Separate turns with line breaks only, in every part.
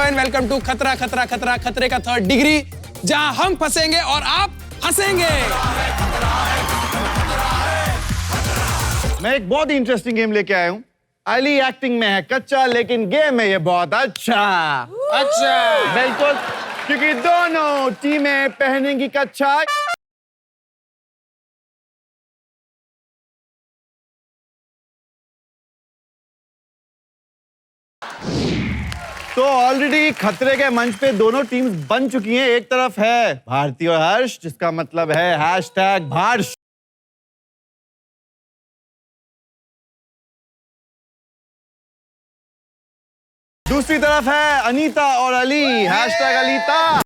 And welcome to खतरा खतरा खतरा खतरे का थर्ड डिग्री, जहां हम फंसेंगे और आप हंसेंगे।
मैं एक बहुत ही इंटरेस्टिंग गेम लेके आया हूँ। अली एक्टिंग में है कच्चा, लेकिन गेम में ये बहुत अच्छा। बिल्कुल, क्योंकि दोनों टीमें पहनेंगी कच्चा। तो ऑलरेडी खतरे के मंच पे दोनों टीम्स बन चुकी हैं। एक तरफ है भारती और हर्ष, जिसका मतलब है हैशटैग भारष। दूसरी तरफ है अनीता और अली, हैशटैग अलीता।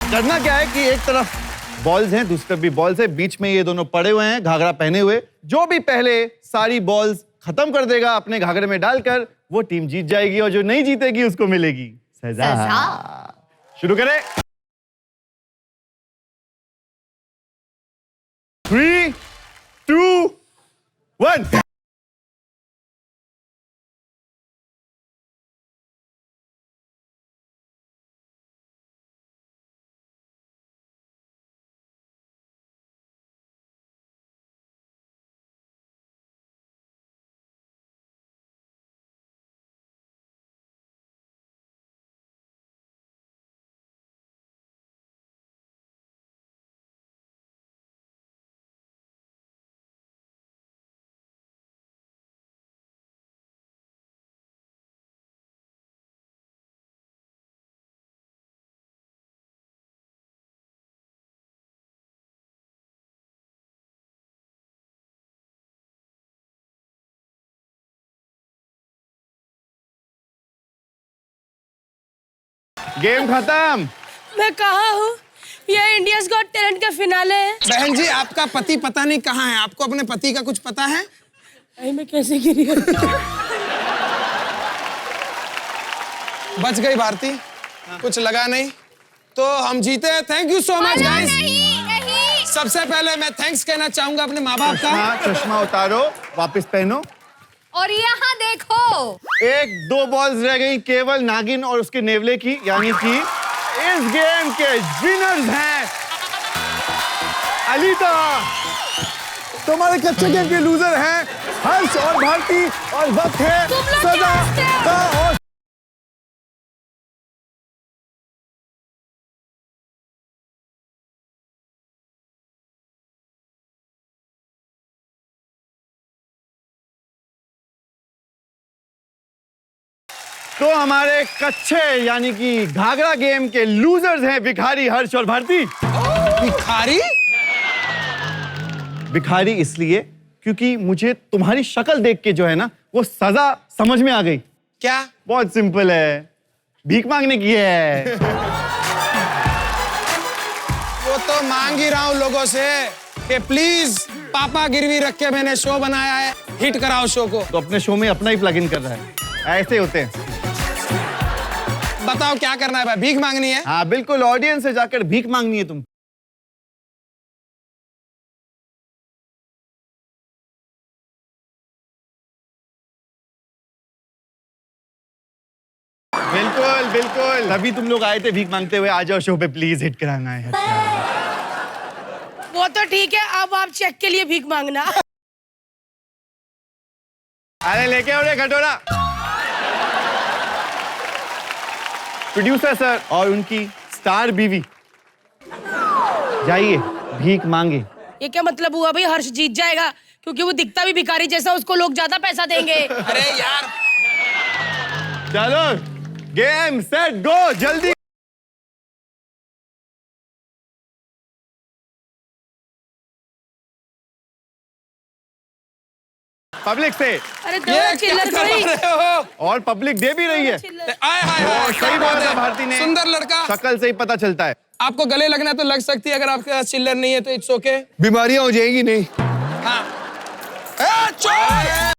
करना क्या है कि एक तरफ बॉल्स हैं, दूसरी तरफ भी बॉल्स है, बीच में ये दोनों पड़े हुए हैं घाघरा पहने हुए। जो भी पहले सारी बॉल्स खत्म कर देगा अपने घाघरे में डालकर, वो टीम जीत जाएगी, और जो नहीं जीतेगी उसको मिलेगी सजा। शुरू करें। 3, 2, 1। गेम खत्म।
मैं कहाँ हूँ? ये इंडियाज गॉट टैलेंट का फिनाले है।
बहन जी, आपका पति पता नहीं कहाँ है। आपको अपने पति का कुछ पता है?
अरे मैं कैसे गिरी?
बच गई भारती, कुछ लगा नहीं तो हम जीते। Thank you so much guys. सबसे पहले मैं थैंक्स कहना चाहूंगा अपने माँ बाप का।
चश्मा उतारो, वापस पहनो।
और यहाँ देखो,
1-2 बॉल्स रह गई केवल नागिन और उसके नेवले की, यानी कि इस गेम के विनर्स हैं अलीता। तुम्हारे कच्चे गेम के लूजर हैं हर्ष और भारती, और वक्त है सजा का। और तो हमारे कच्चे यानी कि घाघरा गेम के लूजर्स हैं भिखारी हर्ष और भारती।
भिखारी?
भिखारी इसलिए क्योंकि मुझे तुम्हारी शक्ल देख के जो है ना, वो सजा समझ में आ गई।
क्या?
बहुत सिंपल है, भीख मांगने की है।
वो तो मांग ही रहा हूँ लोगों से कि प्लीज पापा गिरवी रख के मैंने शो बनाया है, हिट कराओ शो को।
तो अपने शो में अपना ही प्लग इन कर रहा है। ऐसे होते हैं।
बताओ क्या करना है भाई? भीख मांगनी है?
हाँ बिल्कुल, ऑडियंस से जाकर भीख मांगनी है तुम। बिल्कुल बिल्कुल, तभी तुम लोग आए थे भीख मांगते हुए। आ जाओ शो पे प्लीज, हिट कराना है।
वो तो ठीक है, अब आप चेक के लिए भीख मांगना।
अरे लेके आओ रे कटोरा। प्रोड्यूसर सर और उनकी स्टार बीवी, जाइए भीख मांगे।
ये क्या मतलब हुआ भाई? हर्ष जीत जाएगा क्योंकि वो दिखता भी भिखारी जैसा, उसको लोग ज्यादा पैसा देंगे।
अरे यार,
चलो गेम सेट गो, जल्दी। पब्लिक से।
अरे
ये क्या
चिल्लर
करवा
कोई।
रहे हो?
और पब्लिक दे भी रही है।
आए हाय हाय,
सही बोला था भारती ने।
सुंदर लड़का।
शक्ल से ही पता चलता है।
आपको गले लगना तो लग सकती है, अगर आपके पास चिल्लर नहीं है तो इट्स ओके।
बीमारियां हो जाएंगी नहीं।
हाँ। ए, चोर!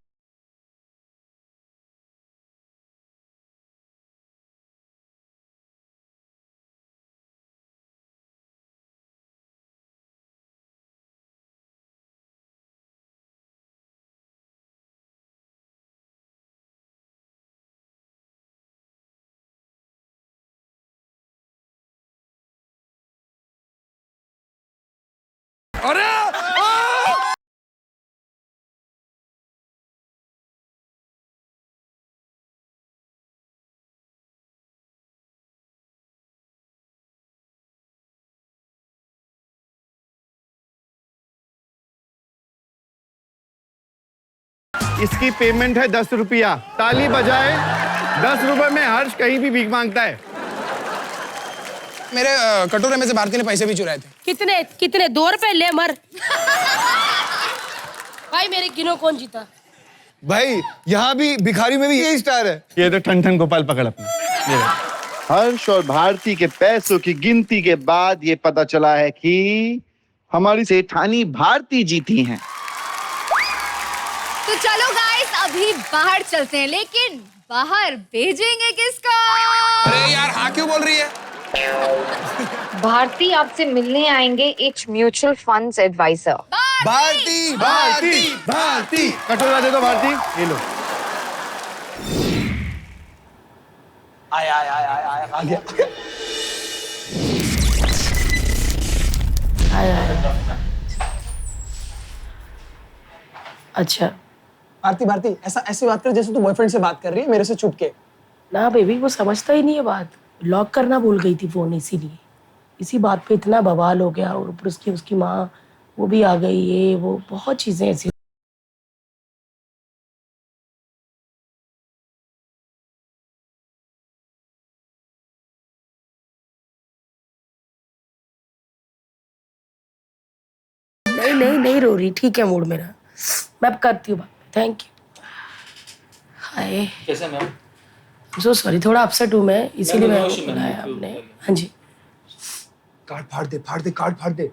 अरे
इसकी पेमेंट है 10 रुपया। ताली बजाए। 10 रुपए में हर्ष कहीं भी भीख मांगता है।
मेरे कटोरे में से भारती ने पैसे भी चुराए थे।
कितने कितने 2 रुपए ले मर। भाई मेरे गिनो कौन जीता?
भाई यहाँ भी भिखारी में भी यही स्टार है।
ये तो ठन ठन गोपाल पकड़ अपने। ये ले।
हर्ष और भारती के पैसों की गिनती के बाद ये पता चला है कि हमारी सेठानी भारती जीती हैं।
तो चलो गाइस अभी बाहर चलते हैं, लेकिन बाहर भेजेंगे किसको?
अरे यार हाँ क्यों बोल रही है?
भारती आपसे मिलने आएंगे एक mutual funds adviser.
Bharti Bharti Bharti.
कटोरा दे दो भारती। ये लो।
आया आ गया।
अच्छा
भारती भारती ऐसा ऐसी बात कर जैसे तू बॉयफ्रेंड से बात कर रही है मेरे से छुप के।
ना बेबी, वो समझता ही नहीं है बात। लॉक करना भूल गई थी फोन, इसीलिए इसी बात पे इतना बवाल हो गया। और ऊपर उसकी माँ वो भी आ गई, ये वो बहुत चीजें ऐसी। नहीं रो रही, ठीक है मूड मेरा। मैं अब करती हूँ बात। Thank you. हाय
कैसे मैम?
सो सॉरी, थोड़ा अपसेट हूँ मैं, इसीलिए मैं बुलाया आपने। हाँ जी।
कार्ड फाड़ दे कार्ड फाड़ दे।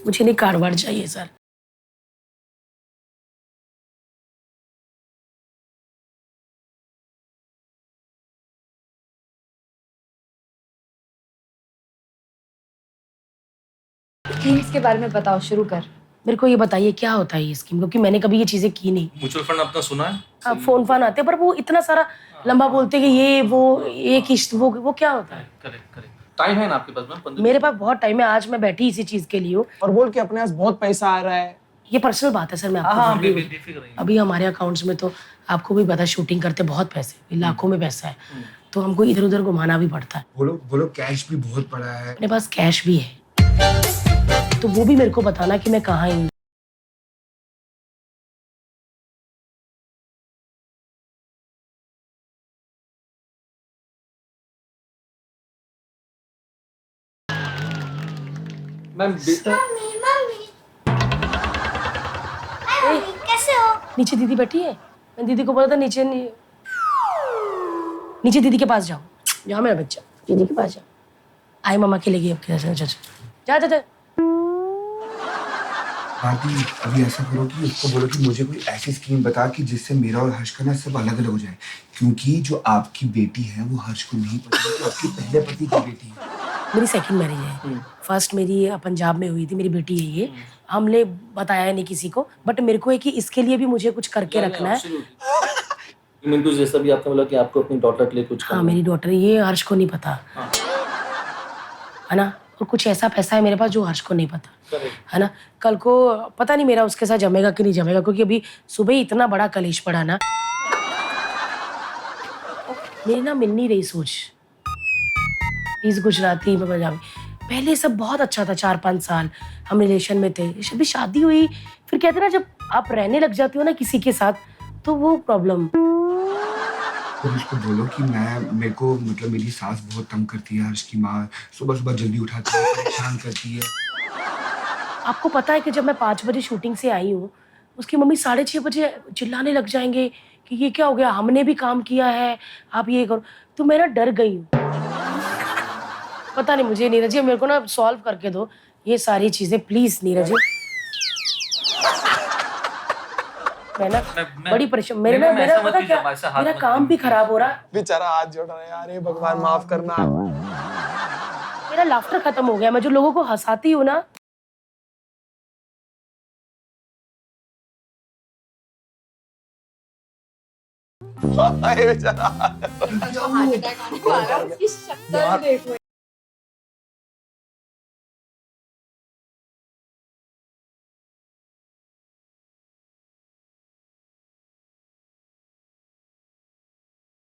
मुझे नहीं कार्ड वार्ड चाहिए सर।
स्कीम्स के बारे में बताओ, शुरू कर।
मेरे को ये बताइए क्या होता है ये स्कीम, क्योंकि मैंने कभी ये चीजें की नहीं।
म्यूचुअल फंड अपना सुना है?
अब फोन फान आते हैं पर वो इतना सारा लंबा बोलते हैं कि ये वो एक किश्त वो क्या होता है?
करेक्ट। टाइम है ना आपके पास मैम? 15
मेरे पास बहुत टाइम है, आज मैं बैठी इसी चीज के लिए हूँ।
और बोल के अपने पास बहुत पैसा आ रहा है।
ये पर्सनल बात है सर, मैं आपको बोल रही हूँ।
बेफिक्र रहिए।
अभी हमारे अकाउंट्स में तो आपको भी पता, शूटिंग करते बहुत पैसे, लाखों में पैसा है, तो हमको इधर उधर घुमाना भी पड़ता है।
बोलो कैश भी बहुत पड़ा है।
अपने पास कैश भी है, तो वो भी मेरे को बताना कि मैं कहाँ हूँ।
मैम
कैसे हो? नीचे दीदी बैठी है, मैं दीदी को बोला था नीचे नीचे दीदी के पास जाओ मेरा बच्चा, दीदी के पास जाओ। आई मामा के लेगी अब जा।
भारती अभी ऐसा करो कि उसको बोलो कि मुझे कोई ऐसी स्कीम बता कि जिससे मेरा और हर्ष का ना सब अलग अलग हो जाए, क्योंकि जो आपकी बेटी है वो हर्ष को नहीं पता कि आपकी पहले पति की बेटी है।
मेरी सेकंड मैरिज है, फर्स्ट मेरी पंजाब में हुई थी, मेरी बेटी है ये। हमने बताया नहीं किसी को, बट मेरे को है कि इसके लिए भी मुझे कुछ करके रखना है।
मिंटू जैसा भी आपने बोला कि आपको अपनी डॉटर के लिए कुछ
हाँ मेरी डॉटर, ये हर्ष को नहीं पता है ना। और कुछ ऐसा पैसा है मेरे पास जो हर्ष को नहीं पता है ना। कल को पता नहीं मेरा उसके साथ जमेगा कि नहीं जमेगा, क्योंकि अभी सुबह ही इतना बड़ा कलेश पड़ा ना, मेरी ना मिल नहीं रही सोच। इस गुजराती में पंजाबी, पहले सब बहुत अच्छा था, 4-5 साल हम रिलेशन में थे। जब भी शादी हुई फिर कहते ना, जब आप रहने लग जाती हो ना किसी के साथ तो वो प्रॉब्लम।
तो उसको बोलो कि मेरे को मतलब मेरी सास बहुत तंग करती है, हर्ष की माँ सुबह सुबह जल्दी उठाती है, परेशान करती है।
आपको पता है कि जब मैं 5 बजे शूटिंग से आई हूँ, उसकी मम्मी 6:30 बजे चिल्लाने लग जाएंगे कि ये क्या हो गया, हमने भी काम किया है, आप ये करो। तो मैं ना डर गई हूँ। पता नहीं मुझे, नीरज जी मेरे को ना सॉल्व करके दो ये सारी चीजें प्लीज नीरज जी। मैं ना बड़ी परेशान, मेरा पता क्या, मेरा काम भी खराब हो रहा।
बेचारा हाथ जोड़ रहा है यार, हे भगवान माफ करना।
मेरा लाफ्टर खत्म हो गया, मैं जो लोगों को हंसाती हूँ ना।
बेचारा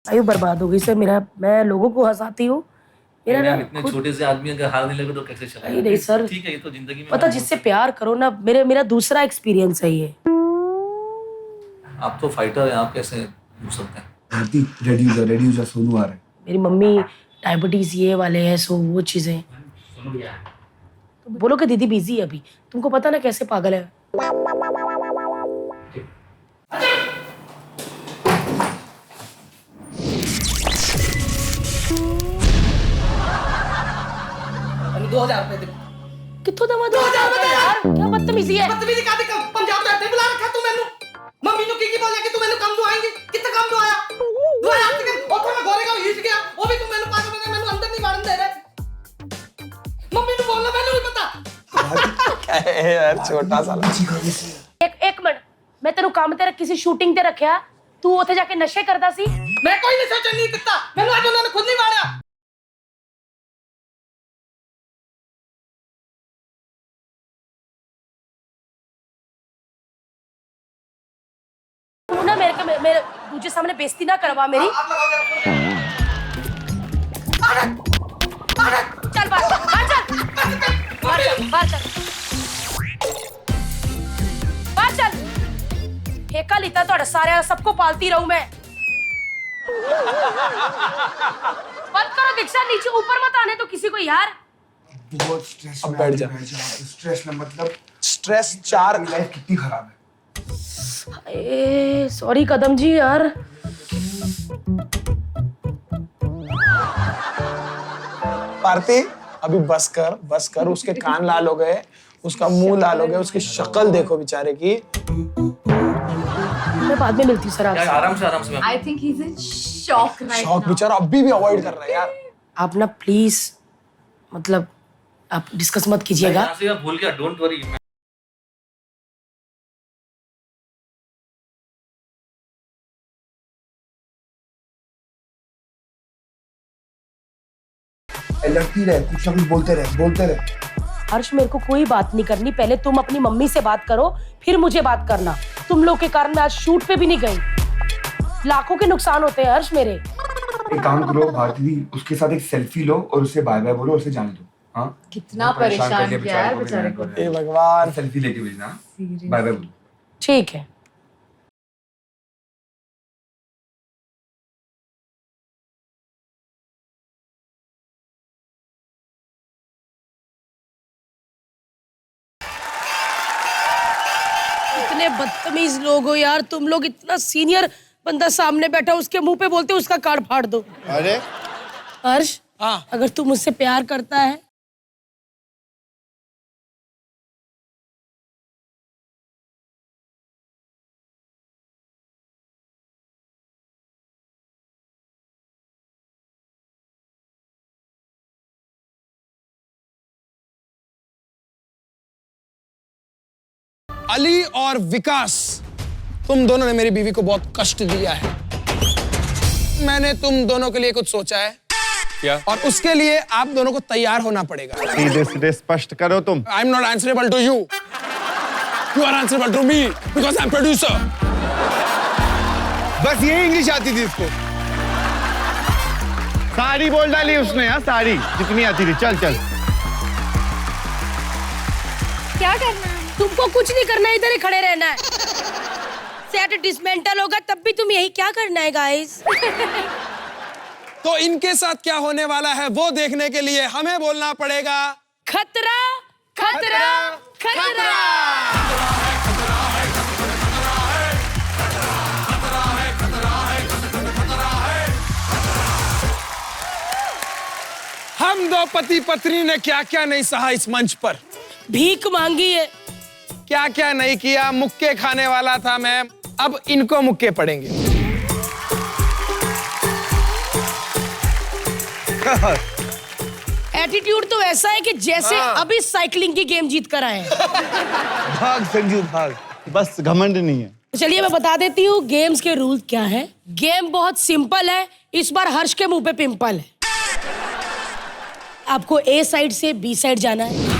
आयु बर्बाद हो गई सर मेरा। मैं लोगों को हंसाती हूँ, मेरा ना
इतने छोटे से आदमी अगर हार नहीं लगे तो कैसे चलेगा?
नहीं सर,
ठीक है, ये तो जिंदगी में
पता जिससे प्यार करो ना, मेरा दूसरा एक्सपीरियंस है ये।
आप तो फाइटर हैं, आप कैसे हो सकते हैं?
भारती रेडी हो जा, सोनू आ रहा है।
मेरी मम्मी डायबिटीज ये वाले हैं, सो वो चीजें। तो बोलो कि दीदी बिजी है अभी, तुमको पता ना कैसे पागल है। कित्थों दवा 2000 रुपए यार, क्या बदतमीजी है।
बदतमीजी का भी पंजाब तो ਇੱਥੇ ਬੁਲਾ ਰੱਖਿਆ ਤੂੰ ਮੈਨੂੰ। ਮੰਮੀ ਨੂੰ ਕੀ ਬੋਲਿਆ ਕਿ ਤੂੰ ਮੈਨੂੰ ਕੰਮ ਦਵਾਏਂਗੀ? ਕਿੱਥੇ ਕੰਮ ਦਵਾਇਆ? ਦਵਾਇਆ ਕਿ ਉੱਥੇ ਮੈਂ ਗੋਰੇਗਾਂव ਹਿੱਟ ਗਿਆ, ਉਹ ਵੀ ਤੂੰ ਮੈਨੂੰ ਪਾਗਲ ਬਣਾ ਮੈਨੂੰ ਅੰਦਰ ਨਹੀਂ ਵੜਨ ਦੇ ਰਿਹਾ। ਮੰਮੀ ਨੂੰ ਬੋਲਣਾ ਮੈਨੂੰ ਨਹੀਂ ਪਤਾ।
क्या है यार छोटा सा।
एक मिनट, मैं तेरू काम ते किसी शूटिंग ते रखिया, तू ਉੱਥੇ ਜਾ ਕੇ ਨਸ਼ੇ ਕਰਦਾ ਸੀ?
ਮੈਂ ਕੋਈ ਨਸ਼ਾ ਨਹੀਂ ਕੀਤਾ, ਮੈਨੂੰ ਅੱਜ ਉਹਨਾਂ ਨੇ ਖੁਦ ਨਹੀਂ ਵਾੜਿਆ।
तू ना मेरे दूजे सामने बेइज्जती ना करवा मेरी। चल बाहर चल। ठेका लीता ਤੁਹਾਡਾ सारे सबको पालती रहूं मैं। बंद करो दीक्षा, नीचे ऊपर मत आने तो किसी को यार।
बहुत स्ट्रेस
अब
में
बैठ जा।
स्ट्रेस ना मतलब
स्ट्रेस 4।
लाइफ कितनी खराब है।
सॉरी कदम जी यार।
भारती अभी बस कर, उसके कान लाल हो गए, उसका मुंह लाल हो गया, उसकी शक्ल देखो बेचारे की।
मैं बाद में मिलती हूँ सर आपसे।
आराम से
I think he is in shock right
शौक बेचारा अभी भी अवॉइड कर रहा है यार।
आप ना प्लीज, मतलब आप डिस्कस मत कीजिएगा।
यहाँ से भूल गया, डोंट वरी।
लड़ती रहे, कुछ ना कुछ बोलते रहे।
हर्ष मेरे को कोई बात नहीं करनी, पहले तुम अपनी मम्मी से बात करो, फिर मुझे बात करना। तुम लोग के कारण मैं आज शूट पे भी नहीं गई। लाखों के नुकसान होते हैं हर्ष मेरे।
एक काम करो भारती दी, उसके साथ एक सेल्फी लो और उसे बाय बाय बोलो और उसे जाने दो। हाँ,
कितना परेशान किया है बेचारे को।
हे भगवान,
सेल्फी लेके भेजना। बाय बाय बोलो।
ठीक है। इतने बदतमीज लोग हो यार तुम लोग। इतना सीनियर बंदा सामने बैठा, उसके मुंह पे बोलते उसका कार्ड फाड़ दो।
अरे
हर्ष,
हाँ
अगर तू मुझसे प्यार करता है
अली और विकास, तुम दोनों ने मेरी बीवी को बहुत कष्ट दिया है। मैंने तुम दोनों के लिए कुछ सोचा है क्या? और उसके लिए आप दोनों को तैयार होना पड़ेगा।
सीधे सीधे स्पष्ट करो तुम।
I am not answerable to you, you are answerable to me because I am producer.
बस ये इंग्लिश आती थी इसको। सारी बोल डाली उसने, हाँ सारी जितनी आती थी। चल चल
क्या करना है?
तुमको कुछ नहीं करना, इधर ही खड़े रहना है। सेट डिसमेंटल होगा तब भी तुम यही क्या करना है गाइस।
तो इनके साथ क्या होने वाला है वो देखने के लिए हमें बोलना पड़ेगा
खतरा खतरा खतरा।
हम दो पति पत्नी ने क्या क्या नहीं सहा इस मंच पर।
भीख मांगी है,
क्या क्या नहीं किया। मुक्के खाने वाला था मैं, अब इनको मुक्के पड़ेंगे।
एटीट्यूड तो ऐसा है कि जैसे अभी साइकिलिंग की गेम जीत कर आए हैं।
भाग संजू भाग, बस घमंड नहीं है।
चलिए मैं बता देती हूँ गेम्स के रूल क्या है। गेम बहुत सिंपल है। इस बार हर्ष के मुंह पे पिंपल है। आपको ए साइड से बी साइड जाना है।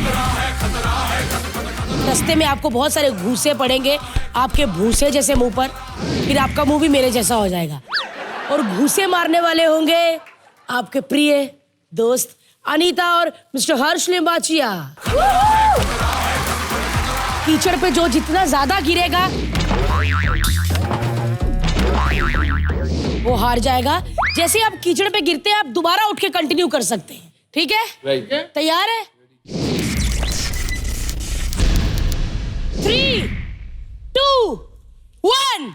रास्ते में आपको बहुत सारे घूसे पड़ेंगे आपके भूसे जैसे मुंह पर, फिर आपका मुंह भी मेरे जैसा हो जाएगा। और घूसे मारने वाले होंगे आपके प्रिय दोस्त अनीता और मिस्टर हर्ष लिंबाचिया। कीचड़ पे जो जितना ज्यादा गिरेगा वो हार जाएगा। जैसे आप कीचड़ पे गिरते हैं आप दोबारा उठ के कंटिन्यू कर सकते हैं, ठीक है? तैयार है? 3, 2, 1।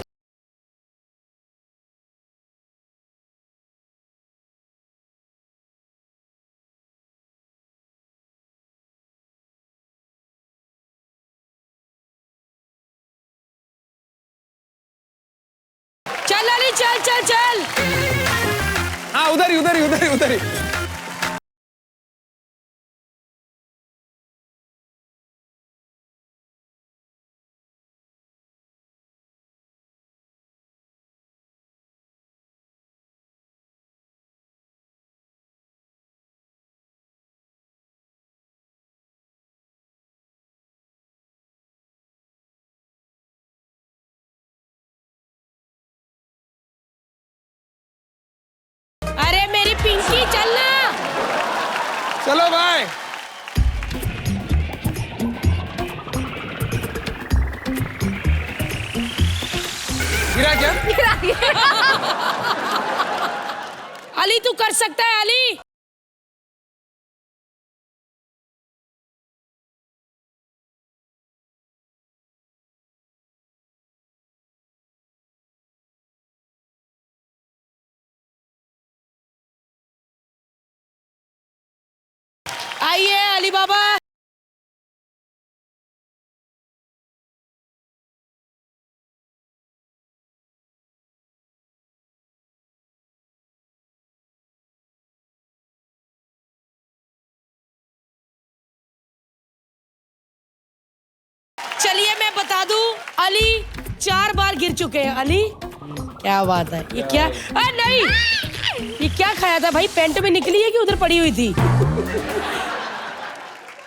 चल अली चल चल चल।
हाँ उधर ही।
अरे मेरी पिंकी चलना।
चलो भाई। गिरा क्या?
अली तू कर सकता है अली। आइए अली बाबा। चलिए मैं बता दूं अली 4 बार गिर चुके हैं। अली क्या बात है, ये क्या? नहीं, ये क्या खाया था भाई? पैंट में निकली है कि उधर पड़ी हुई थी?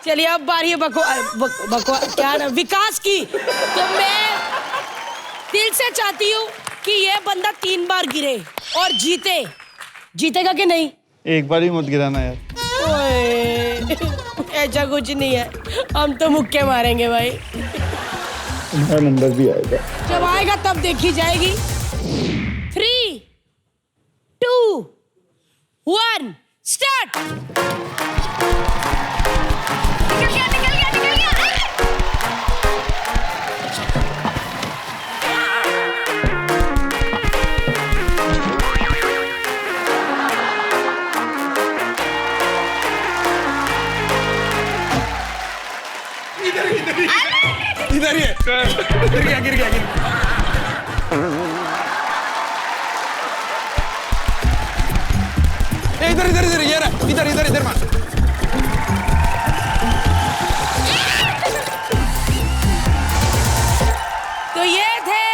चलिए अब बारी है क्या ना विकास की। तो मैं दिल से चाहती हूँ कि ये बंदा 3 बार गिरे और जीतेगा कि नहीं?
एक बार ही मत गिराना यार।
ओए, ऐसा कुछ नहीं है, हम तो मुक्के मारेंगे भाई।
तुम्हारा नंबर भी आएगा।
जब आएगा तब देखी जाएगी। 3, 2, 1 स्टार्ट।
निकल गया।
इधर ही है। गिर गया। इधर ये रहा। इधर मार।
तो ये थे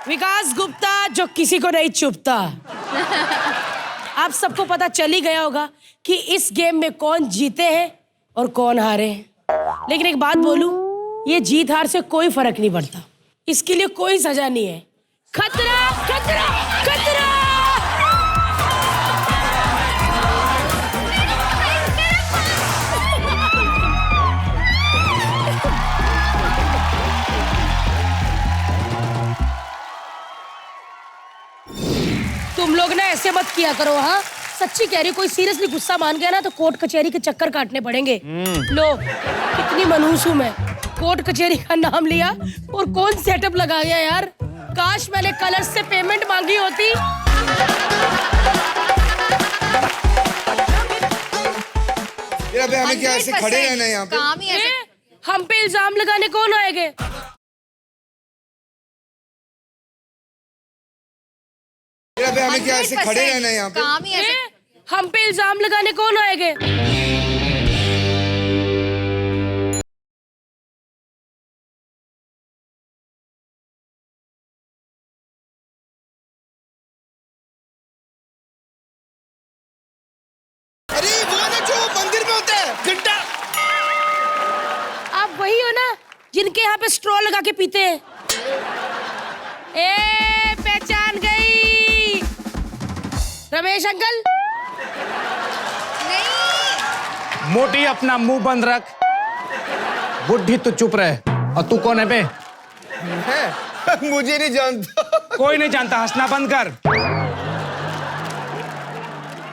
विकास गुप्ता जो किसी को नहीं चुपता। आप सबको पता चल ही गया होगा कि इस गेम में कौन जीते हैं और कौन हारे हैं। लेकिन एक बात बोलूं, ये जीत हार से कोई फर्क नहीं पड़ता, इसके लिए कोई सजा नहीं है। खतरा खतरा खतरा। तुम लोग ना ऐसे मत किया करो। हाँ सच्ची कह रही, कोई सीरियसली गुस्सा मान गया ना तो कोर्ट कचहरी के चक्कर काटने पड़ेंगे। लो कितनी मनहूस हूं मैं, कोर्ट कचहरी का नाम लिया और कौन सेटअप लगा गया यार। काश मैंने कलर्स से पेमेंट मांगी होती।
हमें क्या ऐसे खड़े रहना है यहाँ पे?
काम ही ऐसे।
हम पे इल्जाम लगाने कौन आएंगे?
हमें क्या ऐसे खड़े रहना है यहाँ पे?
काम ही ऐसे।
हम पे इल्जाम लगाने कौन आएंगे?
अरे वो ना जो मंदिर में होता है घंटा।
आप वही हो ना जिनके यहाँ पे स्ट्रॉ लगा के पीते हैं? ए पहचान गई। रमेश अंकल।
नहीं।
मोटी अपना मुंह बंद रख। बुढ़ी तो चुप रहे। और तू कौन है बे?
मुझे नहीं जानता।
कोई नहीं जानता, हंसना बंद कर।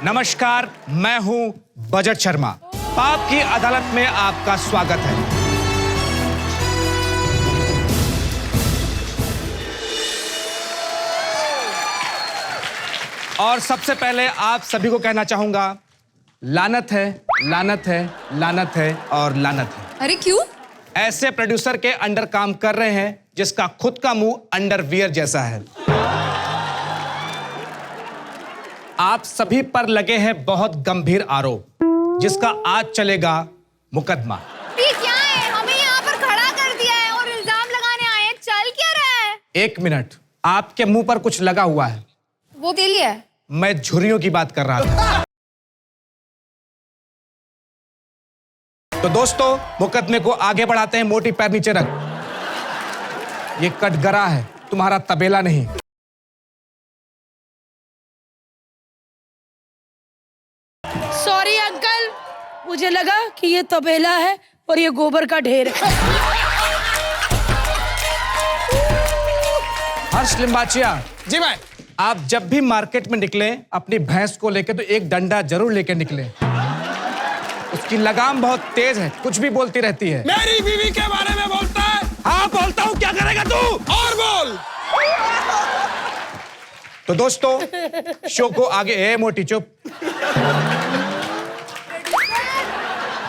नमस्कार, मैं हूं बजट शर्मा। पाप की अदालत में आपका स्वागत है। और सबसे पहले आप सभी को कहना चाहूंगा, लानत है, लानत है, लानत है और लानत है।
अरे क्यों?
ऐसे प्रोड्यूसर के अंडर काम कर रहे हैं जिसका खुद का मुंह अंडरवियर जैसा है। आप सभी पर लगे हैं बहुत गंभीर आरोप, जिसका आज चलेगा मुकदमा।
ये क्या है? हमें यहाँ पर खड़ा कर दिया है और इल्जाम लगाने आए हैं। चल क्या रहा है?
1 मिनट, आपके मुंह पर कुछ लगा हुआ है।
वो दे लिया है।
मैं झुर्रियों की बात कर रहा था। तो दोस्तों, मुकदमे को आगे बढ़ाते हैं। मोटी पैर नीचे रख। ये कटगरा है, तुम्हारा तबेला नहीं।
सॉरी अंकल, मुझे लगा कि ये तबेला है और ये गोबर का ढेर है।
हर्ष लिम्बाचिया, जी भाई। आप जब भी मार्केट में निकले अपनी भैंस को लेकर तो एक डंडा जरूर लेकर निकले। उसकी लगाम बहुत तेज है, कुछ भी बोलती रहती है। मेरी बीवी के बारे में बोलता है? हाँ बोलता हूँ, क्या करेगा तू? और बोल। तो दोस्तों, शो को आगे मोटी चुप।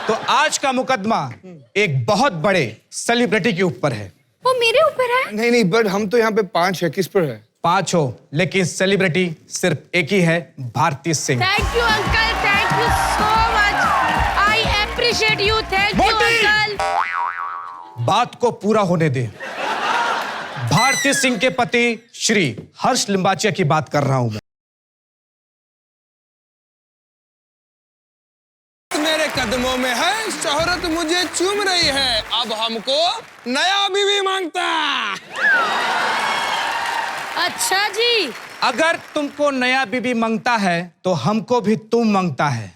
तो आज का मुकदमा एक बहुत बड़े सेलिब्रिटी के ऊपर है।
वो मेरे ऊपर है?
नहीं नहीं, बट हम तो यहाँ पे 5 है, किस पर है?
5 हो, लेकिन सेलिब्रिटी सिर्फ एक ही है, Bharti Singh.
Thank you uncle, thank you so much. I appreciate you, thank you uncle.
बात को पूरा होने दे। भारती सिंह के पति श्री हर्ष लिम्बाचिया की बात कर रहा हूं मैं। मेरे कदमों में है शोहरत, मुझे चूम रही है। अब हमको नया बीवी मांगता।
अच्छा जी।
अगर तुमको नया बीवी मांगता है तो हमको भी तुम मांगता है।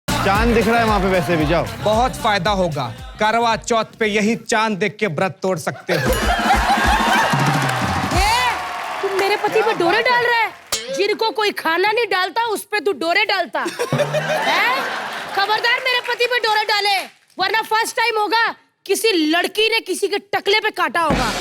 चांद दिख रहा है वहां पे, वैसे भी जाओ।
बहुत फायदा होगा, करवा चौथ पे यही चांद देख के व्रत तोड़ सकते हो।
तुम मेरे पति पे डोरे डाल रहा है? जिनको कोई खाना नहीं डालता उस पे तू डोरे डालता है? खबरदार मेरे पति पे डोरे डाले, वरना फर्स्ट टाइम होगा किसी लड़की ने किसी के टकले पे काटा होगा।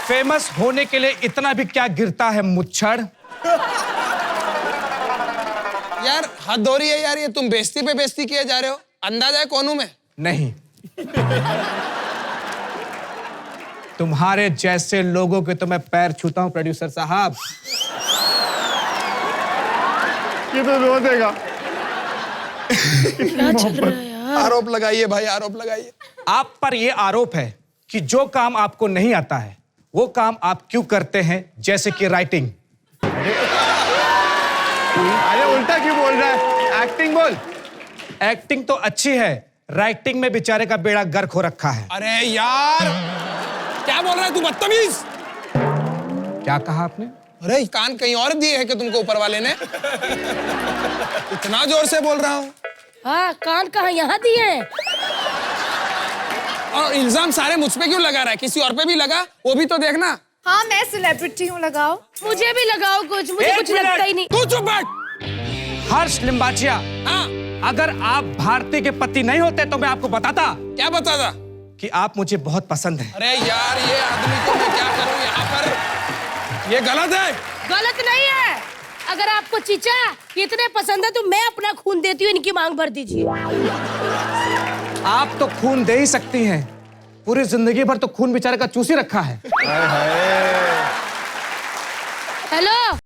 फेमस होने के लिए इतना भी क्या गिरता है मुच्छड़।
यार हद हो रही है यार, ये तुम बेइज्जती पे बेइज्जती किए जा रहे हो। अंदाजा है कौन हूं मैं?
नहीं। तुम्हारे जैसे लोगों के तो मैं पैर छूता हूं प्रोड्यूसर साहब।
ये तो रो देगा।
क्या चल रहा है यार?
आरोप लगाइए भाई, आरोप लगाइए।
आप पर यह आरोप है कि जो काम आपको नहीं आता है वो काम आप क्यों करते हैं, जैसे कि राइटिंग।
अरे उल्टा क्यों बोल रहा है? एक्टिंग बोल।
एक्टिंग तो अच्छी है, राइटिंग में बेचारे का बेड़ा गर्क हो रखा है।
अरे यार क्या बोल रहा है तू, बदतमीज?
क्या कहा आपने?
अरे कान कहीं और दिए है कि तुमको ऊपर वाले ने? इतना जोर से बोल रहा हूँ।
हाँ, कान कहाँ यहाँ दिए हैं?
और इल्जाम सारे मुझ पे क्यों लगा रहा है? किसी और पे भी लगा, वो भी तो देखना।
हाँ मैं सेलिब्रिटी हूँ, लगाओ।
मुझे भी लगाओ कुछ, मुझे कुछ लगता ही नहीं।
तू चुप बैठ।
हर्ष लिम्बाचिया,
हाँ
अगर आप भारती के पति नहीं होते तो मैं आपको बताता।
क्या बताता?
कि आप मुझे बहुत पसंद हैं।
अरे यार ये आदमी को मैं क्या करूं यहाँ पर? ये गलत है।
गलत नहीं है। अगर आपको चीचा इतने पसंद है तो मैं अपना खून देती हूँ, इनकी मांग भर दीजिए।
आप तो खून दे ही सकती हैं, पूरी जिंदगी भर तो खून बेचारे का चूस ही रखा है।
हेलो,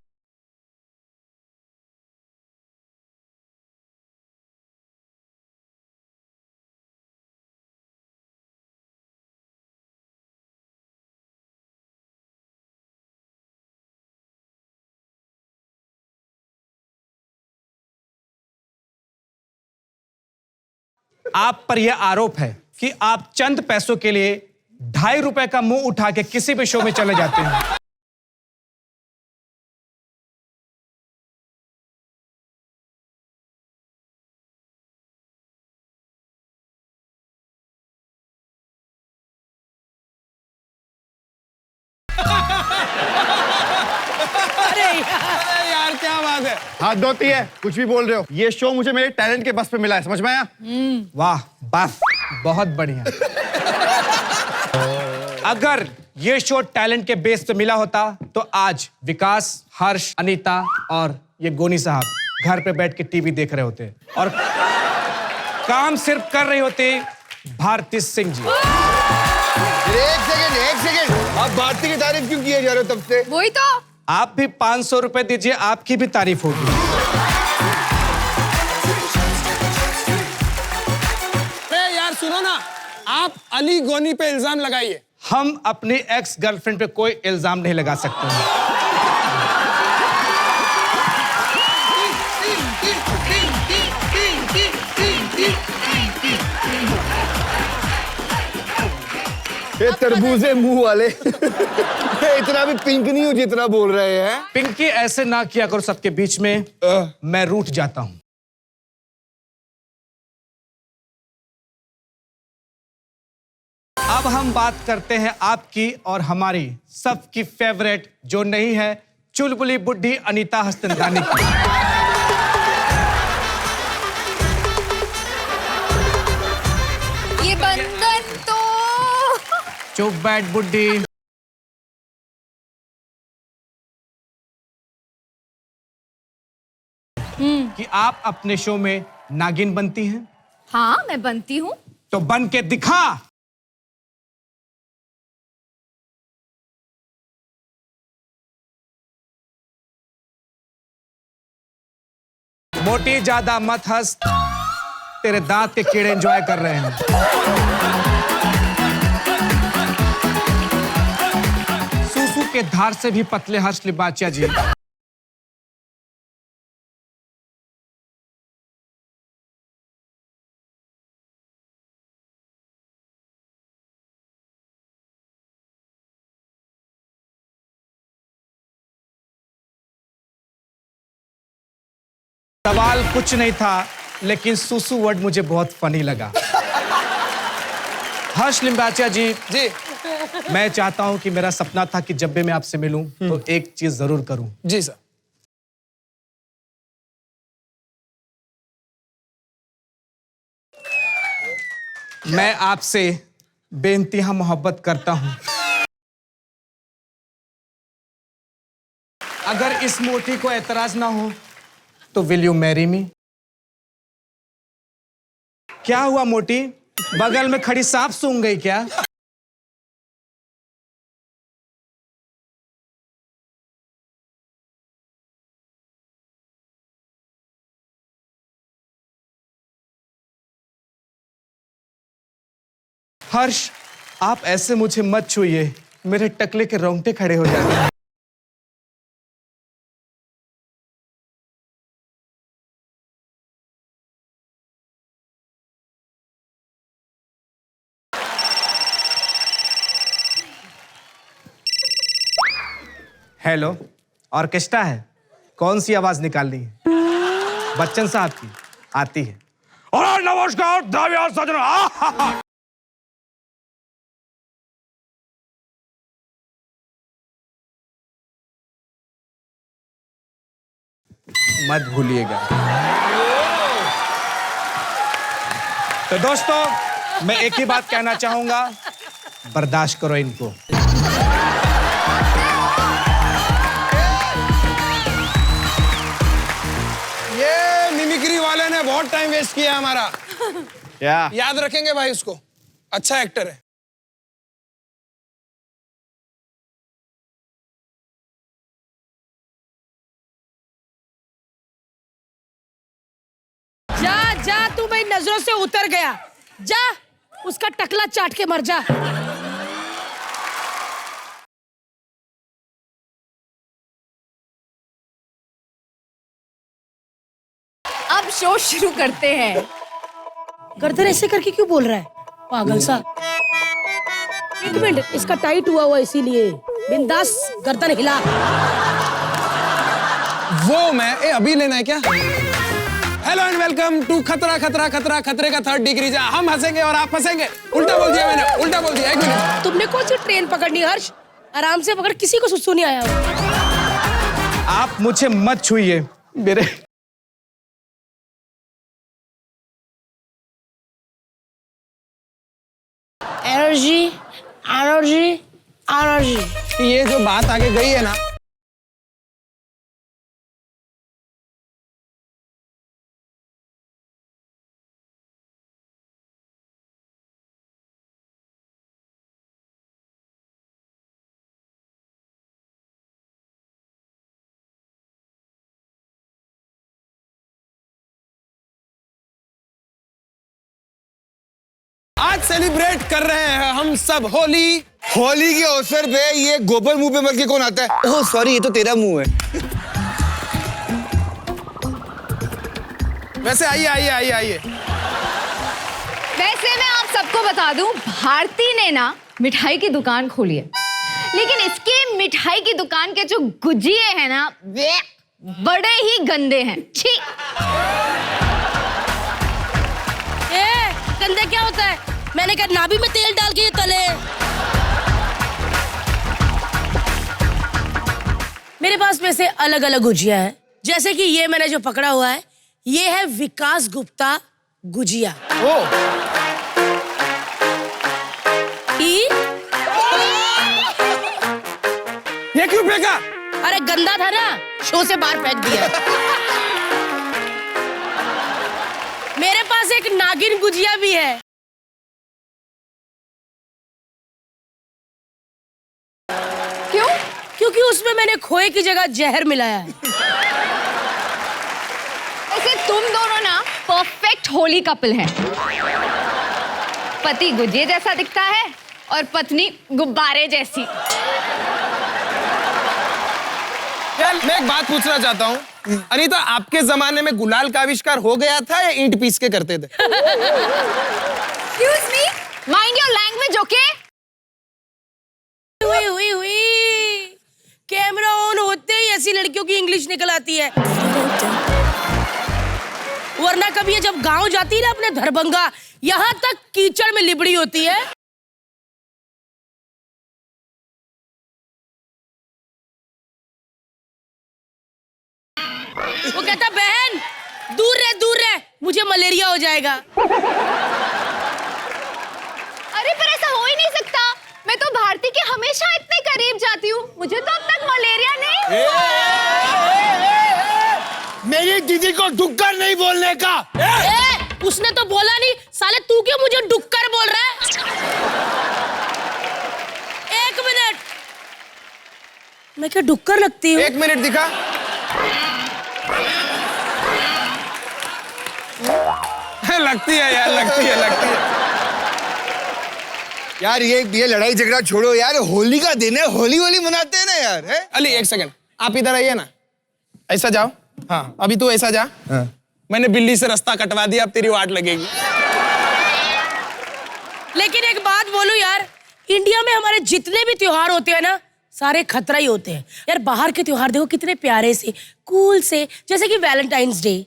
आप पर यह आरोप है कि आप चंद पैसों के लिए 2.5 रुपए का मुंह उठा के किसी भी शो में चले जाते हैं।
अरे
यार क्या बात है।
हाथ धोती है, कुछ भी बोल रहे हो। ये शो मुझे मेरे टैलेंट के बस पे मिला है, समझ में आया?
वाह, बस बहुत बढ़िया। अगर ये शो टैलेंट के बेस पे मिला होता तो आज विकास, हर्ष, अनीता और ये गोनी साहब घर पे बैठ के टीवी देख रहे होते और काम सिर्फ कर रही होती भारती सिंह जी।
एक सेकंड, आप भारती की तारीफ क्यों किए जा रहे हो तब से?
वही तो।
आप भी 500 रुपए दीजिए, आपकी भी तारीफ होगी।
अरे यार सुनो ना, आप अली गोनी पे इल्जाम लगाइए।
हम अपनी एक्स गर्लफ्रेंड पे कोई इल्जाम नहीं लगा सकते हैं।
ये तरबूजे मुंह वाले इतना भी पिंक नहीं हो जितना बोल रहे हैं।
पिंकी, ऐसे ना किया करो सबके बीच में, मैं रूठ जाता हूं। अब हम बात करते हैं आपकी और हमारी सबकी फेवरेट जो नहीं है चुलबुली बुड्ढी अनीता हस्तनदानी की।
ये बंधन तो
चुप बैठ बुड्ढी। कि आप अपने शो में नागिन बनती हैं?
हाँ, मैं बनती हूँ।
तो बन के दिखा। मोटी ज्यादा मत हंस, तेरे दांत के कीड़े एंजॉय कर रहे हैं। सूसू के धार से भी पतले हर्ष लिबाचिया जी। सवाल कुछ नहीं था, लेकिन सूसू वर्ड मुझे बहुत फनी लगा। हर्ष लिम्बाचिया जी, मैं चाहता हूं कि मेरा सपना था कि जब भी मैं आपसे मिलूं तो एक चीज जरूर करूं।
जी सर।
मैं आपसे बेइंतहा मोहब्बत करता हूं। अगर इस मोटी को एतराज ना हो तो विल यू मैरी मी? क्या हुआ मोटी, बगल में खड़ी सांप सूंघ गई क्या? हर्ष, आप ऐसे मुझे मत छूइए, मेरे टकले के रोंगटे खड़े हो जाते हैं। हेलो, ऑर्केस्ट्रा है? कौन सी आवाज निकालनी है? बच्चन साहब की आती है। और नमस्कार दाविया सजना। मत भूलिएगा। तो दोस्तों, मैं एक ही बात कहना चाहूंगा, बर्दाश्त करो इनको। अरे मिमिक्री वाले ने बहुत टाइम वेस्ट किया हमारा।
क्या
याद रखेंगे भाई उसको, अच्छा एक्टर है।
जा जा, तू मेरी नजरों से उतर गया। जा, उसका टकला चाट के मर जा।
अब शो शुरू करते हैं।
गर्दन ऐसे करके क्यों बोल रहा है, पागल सा। एक मिनट, इसका टाइट हुआ इसीलिए। बिंदास गर्दन हिला।
वो मैं अभी लेना है क्या? हेलो एंड वेलकम टू खतरा खतरा खतरा, खतरे का 3rd डिग्री। जा हम हंसेंगे और आप फंसेंगे। उल्टा बोल दिया मैंने, उल्टा बोल दिया। 1 मिनट।
तुमने कौन सी ट्रेन पकड़नी हर्ष? आराम से पकड़, किसी को सुसु नहीं आया।
आप मुझे मत छूइए मेरे।
Energy energy energy.
ये जो बात आगे गई है ना, आज सेलिब्रेट कर रहे हैं हम सब होली।
होली के अवसर पे ये गोबर मुंह पे मर के कौन आता है? ओह सॉरी, ये तो तेरा मुंह है।
वैसे आइए आइए आइए आइए।
वैसे मैं आप सबको बता दूं, भारती ने ना मिठाई की दुकान खोली है, लेकिन इसके मिठाई की दुकान के जो गुजिये हैं ना, वे बड़े ही गंदे हैं। छी।
गंदे क्या होता है? मैंने कहा नाभि में तेल डाल के ये तले। मेरे पास में से अलग अलग गुजिया है, जैसे कि ये मैंने जो पकड़ा हुआ है, ये है विकास गुप्ता गुजिया।
ये क्यों फेंका?
अरे गंदा था ना, शो से बाहर फेंक दिया। मेरे पास एक नागिन गुजिया भी है।
क्यों?
क्योंकि उसमें मैंने खोए की जगह जहर मिलाया है।
वैसे तुम दोनों ना परफेक्ट होली कपल हैं। पति गुजिये जैसा दिखता है और पत्नी गुब्बारे जैसी।
यार मैं एक बात पूछना चाहता हूँ, अनीता, आपके जमाने में गुलाल का आविष्कार हो गया था या ईंट पीस के करते थे?
Excuse me, mind your language, okay?
हुई कैमरा ऑन होते ही ऐसी लड़कियों की इंग्लिश निकल आती है। वरना कभी ये जब गांव जाती है ना अपने धरभंगा, यहाँ तक कीचड़ में लिबड़ी होती है। वो कहता, बहन दूर रह, मुझे मलेरिया हो जाएगा।
अरे पर ऐसा हो ही नहीं सकता। मैं तो भारती के हमेशा इतने करीब जाती हूँ, मुझे तो अब तक मलेरिया नहीं हुआ।
मेरी दीदी को डुक्कर नहीं बोलने का।
उसने तो बोला नहीं, साले तू क्यों मुझे डुक्कर बोल रहा है? 1 मिनट, मैं क्या डुक्कर लगती हूँ?
1 मिनट दिखा। लगती है यार, लगती है।
यार ये लड़ाई झगड़ा छोड़ो यार, होली का दिन है, होली मनाते हैं ना यार। है?
अली 1 सेकंड, आप इधर आइए ना। ऐसा जाओ। हाँ अभी तू ऐसा जा।
हाँ।
मैंने बिल्ली से रास्ता कटवा दिया, अब तेरी वाट लगेगी।
लेकिन एक बात बोलूं यार, इंडिया में हमारे जितने भी त्योहार होते हैं ना, सारे खतरा ही होते हैं यार। बाहर के त्योहार देखो कितने प्यारे से, कूल से, जैसे कि वैलेंटाइंस डे।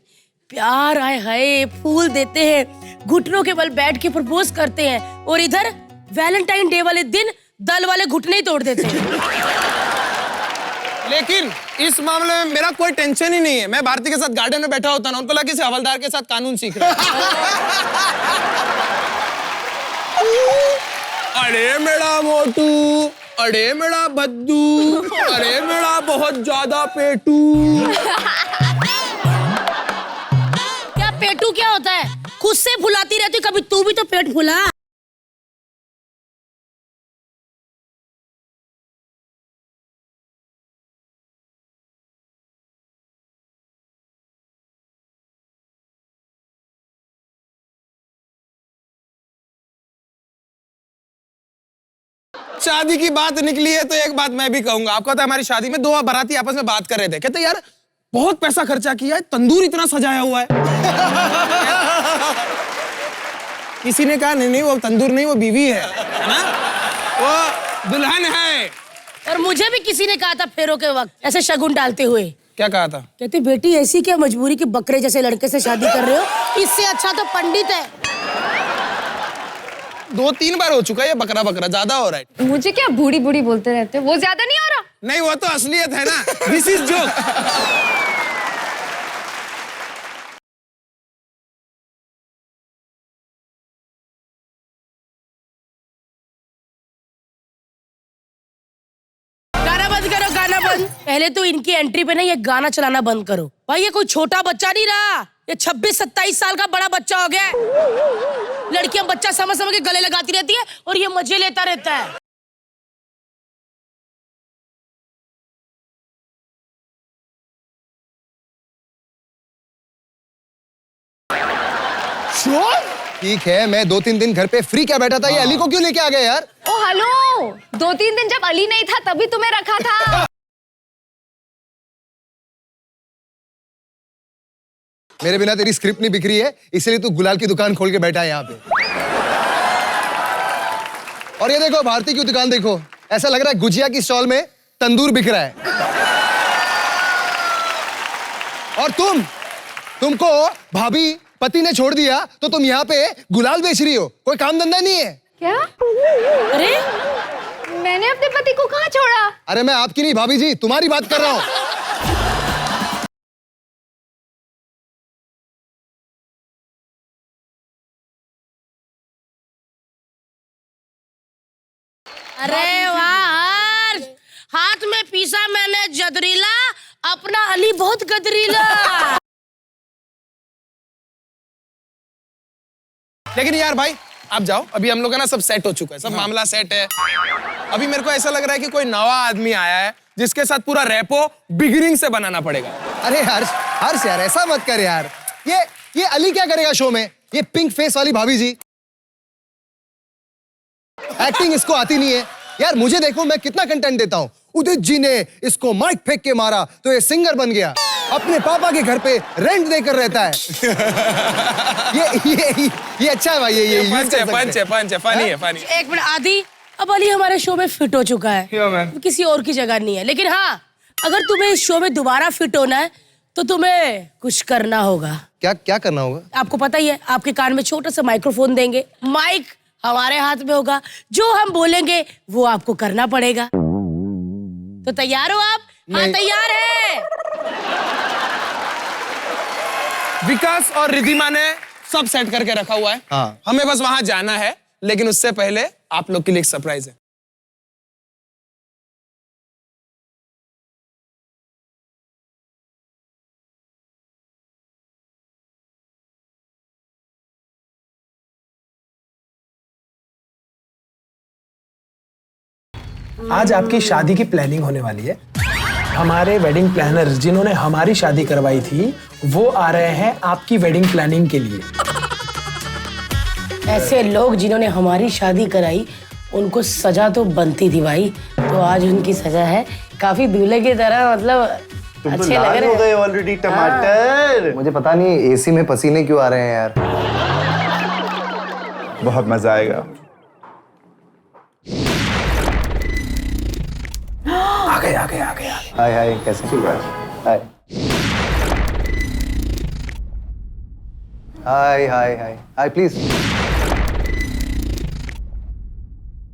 प्यार आए हाय, फूल देते हैं, घुटनों के बल बैठ के प्रपोज करते हैं, और इधर वैलेंटाइन डे वाले दिन दल वाले घुटने ही तोड़ देते हैं।
लेकिन इस मामले में मेरा कोई टेंशन ही नहीं है। मैं भारती के साथ गार्डन में बैठा होता ना, उनको लगा किसी हवलदार के साथ कानून सीख रहा अरे मेरा मोटू, अरे मेरा भद्दू, अरे मेरा बहुत ज्यादा पेटू।
पेटू क्या होता है? खुद से फुलाती रहती, कभी तू भी तो पेट फुला।
शादी की बात निकली है तो एक बात मैं भी कहूंगा। आपको पता है हमारी शादी में दो बाराती आपस में बात कर रहे थे, कहते यार बहुत पैसा खर्चा किया है, तंदूर इतना सजाया हुआ है। किसी ने कहा नहीं नहीं वो तंदूर नहीं, वो बीवी है ना, वो दुल्हन है।
और मुझे भी किसी ने कहा था फेरों के वक्त ऐसे शगुन डालते हुए।
क्या कहा था?
कहते बेटी ऐसी क्या मजबूरी कि बकरे जैसे लड़के से शादी कर रहे हो, इससे अच्छा तो पंडित है।
2-3 बार हो चुका है ये बकरा बकरा, ज्यादा हो रहा है।
मुझे क्या बूढ़ी बूढ़ी बोलते रहते हो, वो ज्यादा नहीं हो रहा?
नहीं वो तो असलियत है ना, दिस इज जोक।
गाना बंद करो, गाना बंद। पहले तो इनकी एंट्री पे ना ये गाना चलाना बंद करो भाई। ये कोई छोटा बच्चा नहीं रहा, ये 26-27 साल का बड़ा बच्चा हो गया है। लड़कियां बच्चा समझ समझ के गले लगाती रहती है और ये मजे लेता रहता है।
ठीक है, मैं 2-3 दिन घर पे फ्री क्या बैठा था, ये अली को क्यों लेके आ गए यार?
ओ हेलो, 2-3 दिन जब अली नहीं था तभी तुम्हें रखा था।
मेरे बिना तेरी स्क्रिप्ट नहीं बिक रही है, इसलिए तू गुलाल की दुकान खोल के बैठा है यहाँ पे। और ये देखो भारती की दुकान देखो, ऐसा लग रहा है गुजिया की स्टॉल में तंदूर बिक रहा है। और तुमको भाभी पति ने छोड़ दिया तो तुम यहाँ पे गुलाल बेच रही हो, कोई काम धंधा नहीं है
क्या?
अरे
मैंने अपने पति को कहाँ छोड़ा?
अरे मैं आपकी नहीं भाभी जी, तुम्हारी बात कर रहा हूँ।
अरे वाह, हाथ में पीसा मैंने जदरीला, अपना अली बहुत गदरीला।
लेकिन यार भाई आप जाओ, अभी हम लोग का ना सब सेट हो चुका है, सब मामला सेट है। अभी मेरे को ऐसा लग रहा है कि कोई नवा आदमी आया है जिसके साथ पूरा रैपो बिगिनिंग से बनाना पड़ेगा।
अरे हर्ष यार ऐसा मत कर यार, ये अली क्या करेगा शो में? ये पिंक फेस वाली भाभी जी, एक्टिंग इसको आती नहीं है यार। मुझे देखो मैं कितना कंटेंट देता हूँ, उदित जी ने इसको माइक फेंक के मारा तो ये सिंगर बन गया, अपने पापा के घर पे रेंट देकर रहता है। ये अच्छा है भाई, ये
पंच है, फनी है, फनी।
एक मिनट आदि, अब अली हमारे शो में फिट हो चुका है, किसी और की जगह नहीं है। लेकिन हाँ, अगर तुम्हें इस शो में दोबारा फिट होना है तो तुम्हें कुछ करना होगा।
क्या करना होगा?
आपको पता ही है, आपके कान में छोटा सा माइक्रोफोन देंगे, माइक हमारे हाथ में होगा, जो हम बोलेंगे वो आपको करना पड़ेगा। तो तैयार हो आप? हाँ तैयार है।
विकास और रिधिमा ने सब सेट करके रखा हुआ है।
हाँ।
हमें बस वहां जाना है, लेकिन उससे पहले आप लोग के लिए एक सरप्राइज है।
आज आपकी शादी की प्लानिंग होने वाली है। हमारे वेडिंग प्लानर्स जिन्होंने हमारी शादी करवाई थी वो आ रहे हैं आपकी वेडिंग प्लानिंग के लिए।
ऐसे लोग जिन्होंने हमारी शादी कराई उनको सजा तो बनती थी भाई, तो आज उनकी सजा है। काफी दूल्हे की तरह, मतलब अच्छे लग रहे हैं
ऑलरेडी टमाटर।
मुझे पता नहीं एसी में पसीने क्यों आ रहे हैं यार।
बहुत मजा आएगा।
आ गए।
हाय कैसे? हाय please.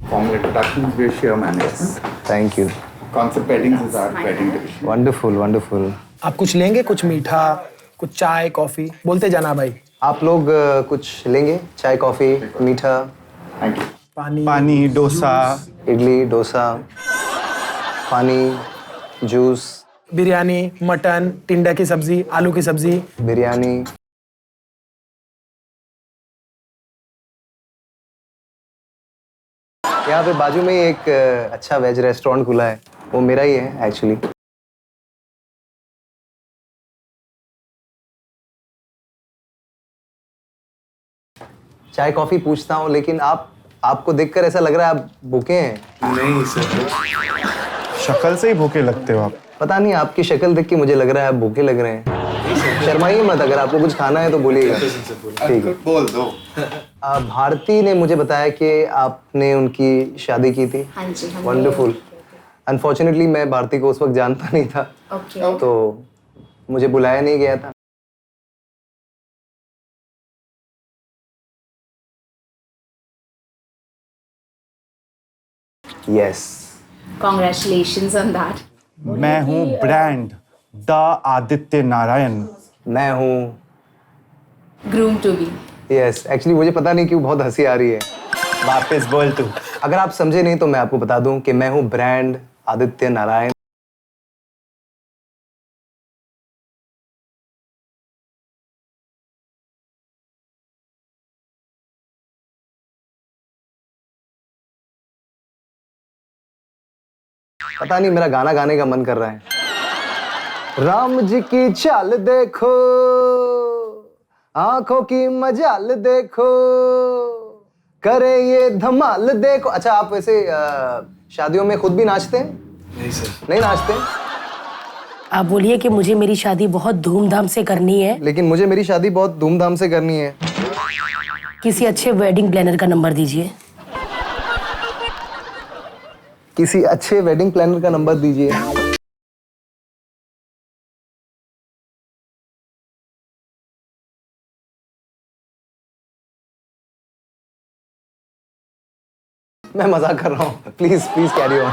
Formal introductions, we're share managers.
Thank you.
Concept weddings is our wedding division.
Wonderful.
आप कुछ लेंगे? कुछ मीठा, कुछ चाय, कॉफी, बोलते जाना भाई।
आप लोग कुछ लेंगे? चाय, कॉफी, मीठा,
Thank you.
पानी, डोसा,
इडली, डोसा, पानी, जूस,
बिरयानी, मटन, टिंडा की सब्जी, आलू की सब्जी,
बिरयानी, यहाँ पे बाजू में ही एक अच्छा वेज रेस्टोरेंट खुला है, वो मेरा ही है एक्चुअली। चाय कॉफी पूछता हूँ, लेकिन आपको देखकर ऐसा लग रहा है आप भूखे हैं।
नहीं सर, शक्ल से ही भूखे लगते हो आप।
पता नहीं, आपकी शक्ल देख के मुझे लग रहा है आप भूखे लग रहे हैं। शर्माइए मत, अगर आपको कुछ खाना है तो बोलिएगा। ठीक है,
बोल दो।
भारती ने मुझे बताया कि आपने उनकी शादी की थी।
हाँ जी,
वंडरफुल। अनफॉर्चुनेटली मैं भारती को उस वक्त जानता नहीं था, तो मुझे बुलाया नहीं गया था। Yes,
Congratulations on that.
मैं हूँ ब्रांड द आदित्य नारायण।
मैं हूँ
Groom to be.
Yes. Actually मुझे पता नहीं क्यों बहुत हंसी आ रही है।
वापस बोल तू।
अगर आप समझे नहीं तो मैं आपको बता दूं कि मैं हूँ ब्रांड आदित्य नारायण। पता नहीं, मेरा गाना गाने का मन कर रहा है। राम जी की चाल देखो, आंखों की मजाल देखो, करे ये धमाल देखो। अच्छा, आप वैसे शादियों में खुद भी नाचते हैं?
नहीं सर।
नहीं नाचते?
आप बोलिए कि मुझे मेरी शादी बहुत धूमधाम से करनी है।
लेकिन मुझे मेरी शादी बहुत धूमधाम से करनी है।
किसी अच्छे वेडिंग प्लानर का नंबर दीजिए।
किसी अच्छे वेडिंग प्लानर का नंबर दीजिए। मैं मजाक कर रहा हूँ, please please carry on.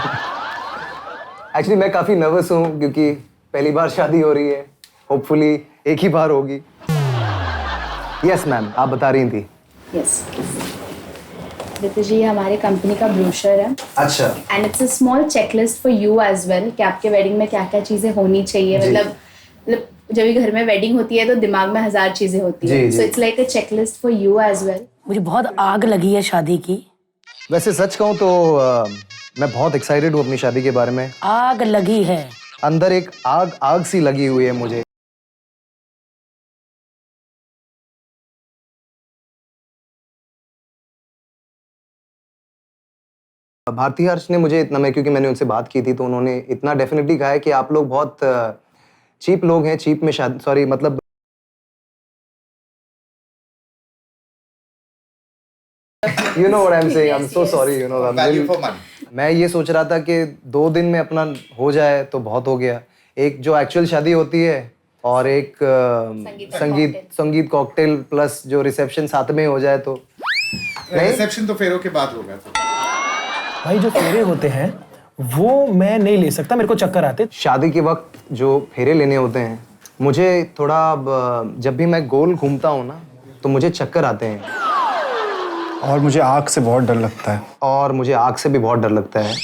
Actually मैं काफी नर्वस हूँ क्योंकि पहली बार शादी हो रही है। होपफुली एक ही बार होगी। यस मैम, आप बता रही थी।
यस रितेश जी, हमारे कंपनी का ब्रोशर है।
अच्छा।
And it's a small checklist for you as well कि आपके वेडिंग में क्या क्या चीजें होनी चाहिए। मतलब जब भी घर में वेडिंग होती है तो दिमाग में 1000 चीजें होती है। So it's like a checklist for you as well.
मुझे बहुत आग लगी है शादी की।
वैसे सच कहूँ तो मैं बहुत एक्साइटेड हूँ अपनी शादी के बारे में।
आग लगी है
अंदर, एक आग सी लगी हुई है मुझे। भारती हर्ष ने मुझे इतना, क्योंकि मैंने उनसे बात की थी तो उन्होंने इतना डेफिनेटली कहा है कि आप लोग बहुत चीप लोग हैं। चीप में शादी, सॉरी मतलब you know what I'm saying. I'm so sorry, you know.
Value for money.
मैं ये सोच रहा था कि 2 दिन में अपना हो जाए तो बहुत हो गया। एक जो एक्चुअल शादी होती है और एक संगीत कॉकटेल प्लस जो रिसेप्शन साथ में हो जाए तो।
रिसेप्शन तो फेरों के बाद होगा। तो
भाई जो फेरे होते हैं वो मैं नहीं ले सकता, मेरे को चक्कर आते।
शादी के वक्त जो फेरे लेने होते हैं, मुझे थोड़ा, जब भी मैं गोल घूमता हूँ ना तो मुझे चक्कर आते हैं।
और मुझे आग से बहुत डर लगता है।
और मुझे आग से भी बहुत डर लगता है।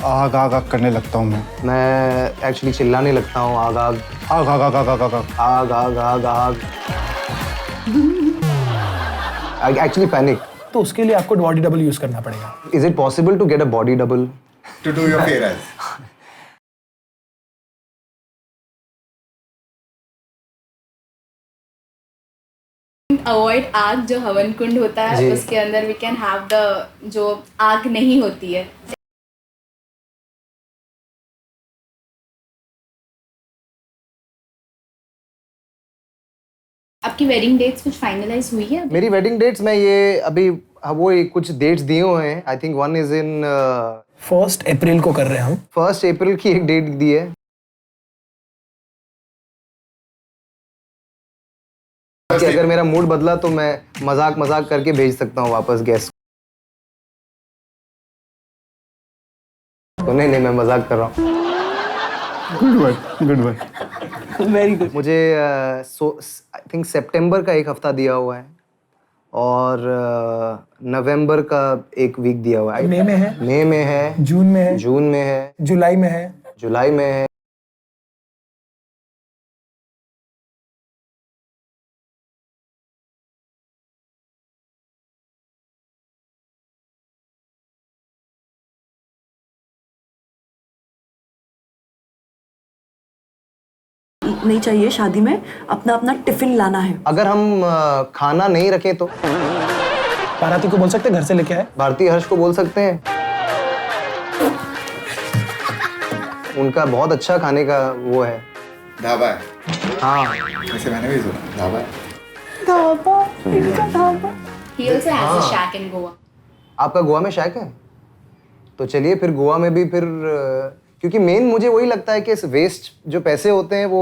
आग आग आग करने लगता हूँ
मैं एक्चुअली चिल्लाने लगता हूँ। आग आग
आग आग आग आग आग आग
आग आग आग आग। I actually panic.
तो उसके लिए आपको बॉडी डबल यूज करना पड़ेगा।
Is it possible to get a body double
to do your fair?
Avoid आग, जो हवन कुंड होता है उसके अंदर वी कैन हैव द जो आग नहीं होती है। आपकी वेडिंग डेट्स कुछ फाइनलाइज हुई है?
मेरी वेडिंग डेट्स में ये अभी वो कुछ डेट्स दिए हुए हैं। I think one is in
1 अप्रैल को कर रहे हैं हम।
1 अप्रैल की एक डेट दी है। कि अगर मेरा मूड बदला तो मैं मजाक करके भेज सकता हूँ वापस गेस्ट। तो नहीं, मैं मजाक कर रहा हूँ।
Good one.
Very good. मुझे आई थिंक सितंबर का एक हफ्ता दिया हुआ है और नवंबर का एक वीक दिया हुआ है।
मई में है,
मई में है,
जून में है,
जून में है,
जुलाई में है,
जुलाई में है।
नहीं चाहिए शादी में, अपना अपना टिफिन लाना है।
अगर हम खाना नहीं रखें तो?
बाराती को बोल सकते हैं घर से लेके आए।
भारती हर्ष को बोल सकते हैं, उनका बहुत अच्छा खाने का वो है,
ढाबा है।
हाँ
वैसे मैंने भी सुना ढाबा है।
इनका dhaba.
He also has a shack in Goa.
आपका गोवा में शैक है? तो चलिए फिर गोवा में भी फिर क्योंकि मेन मुझे वही लगता है कि वेस्ट जो पैसे होते हैं वो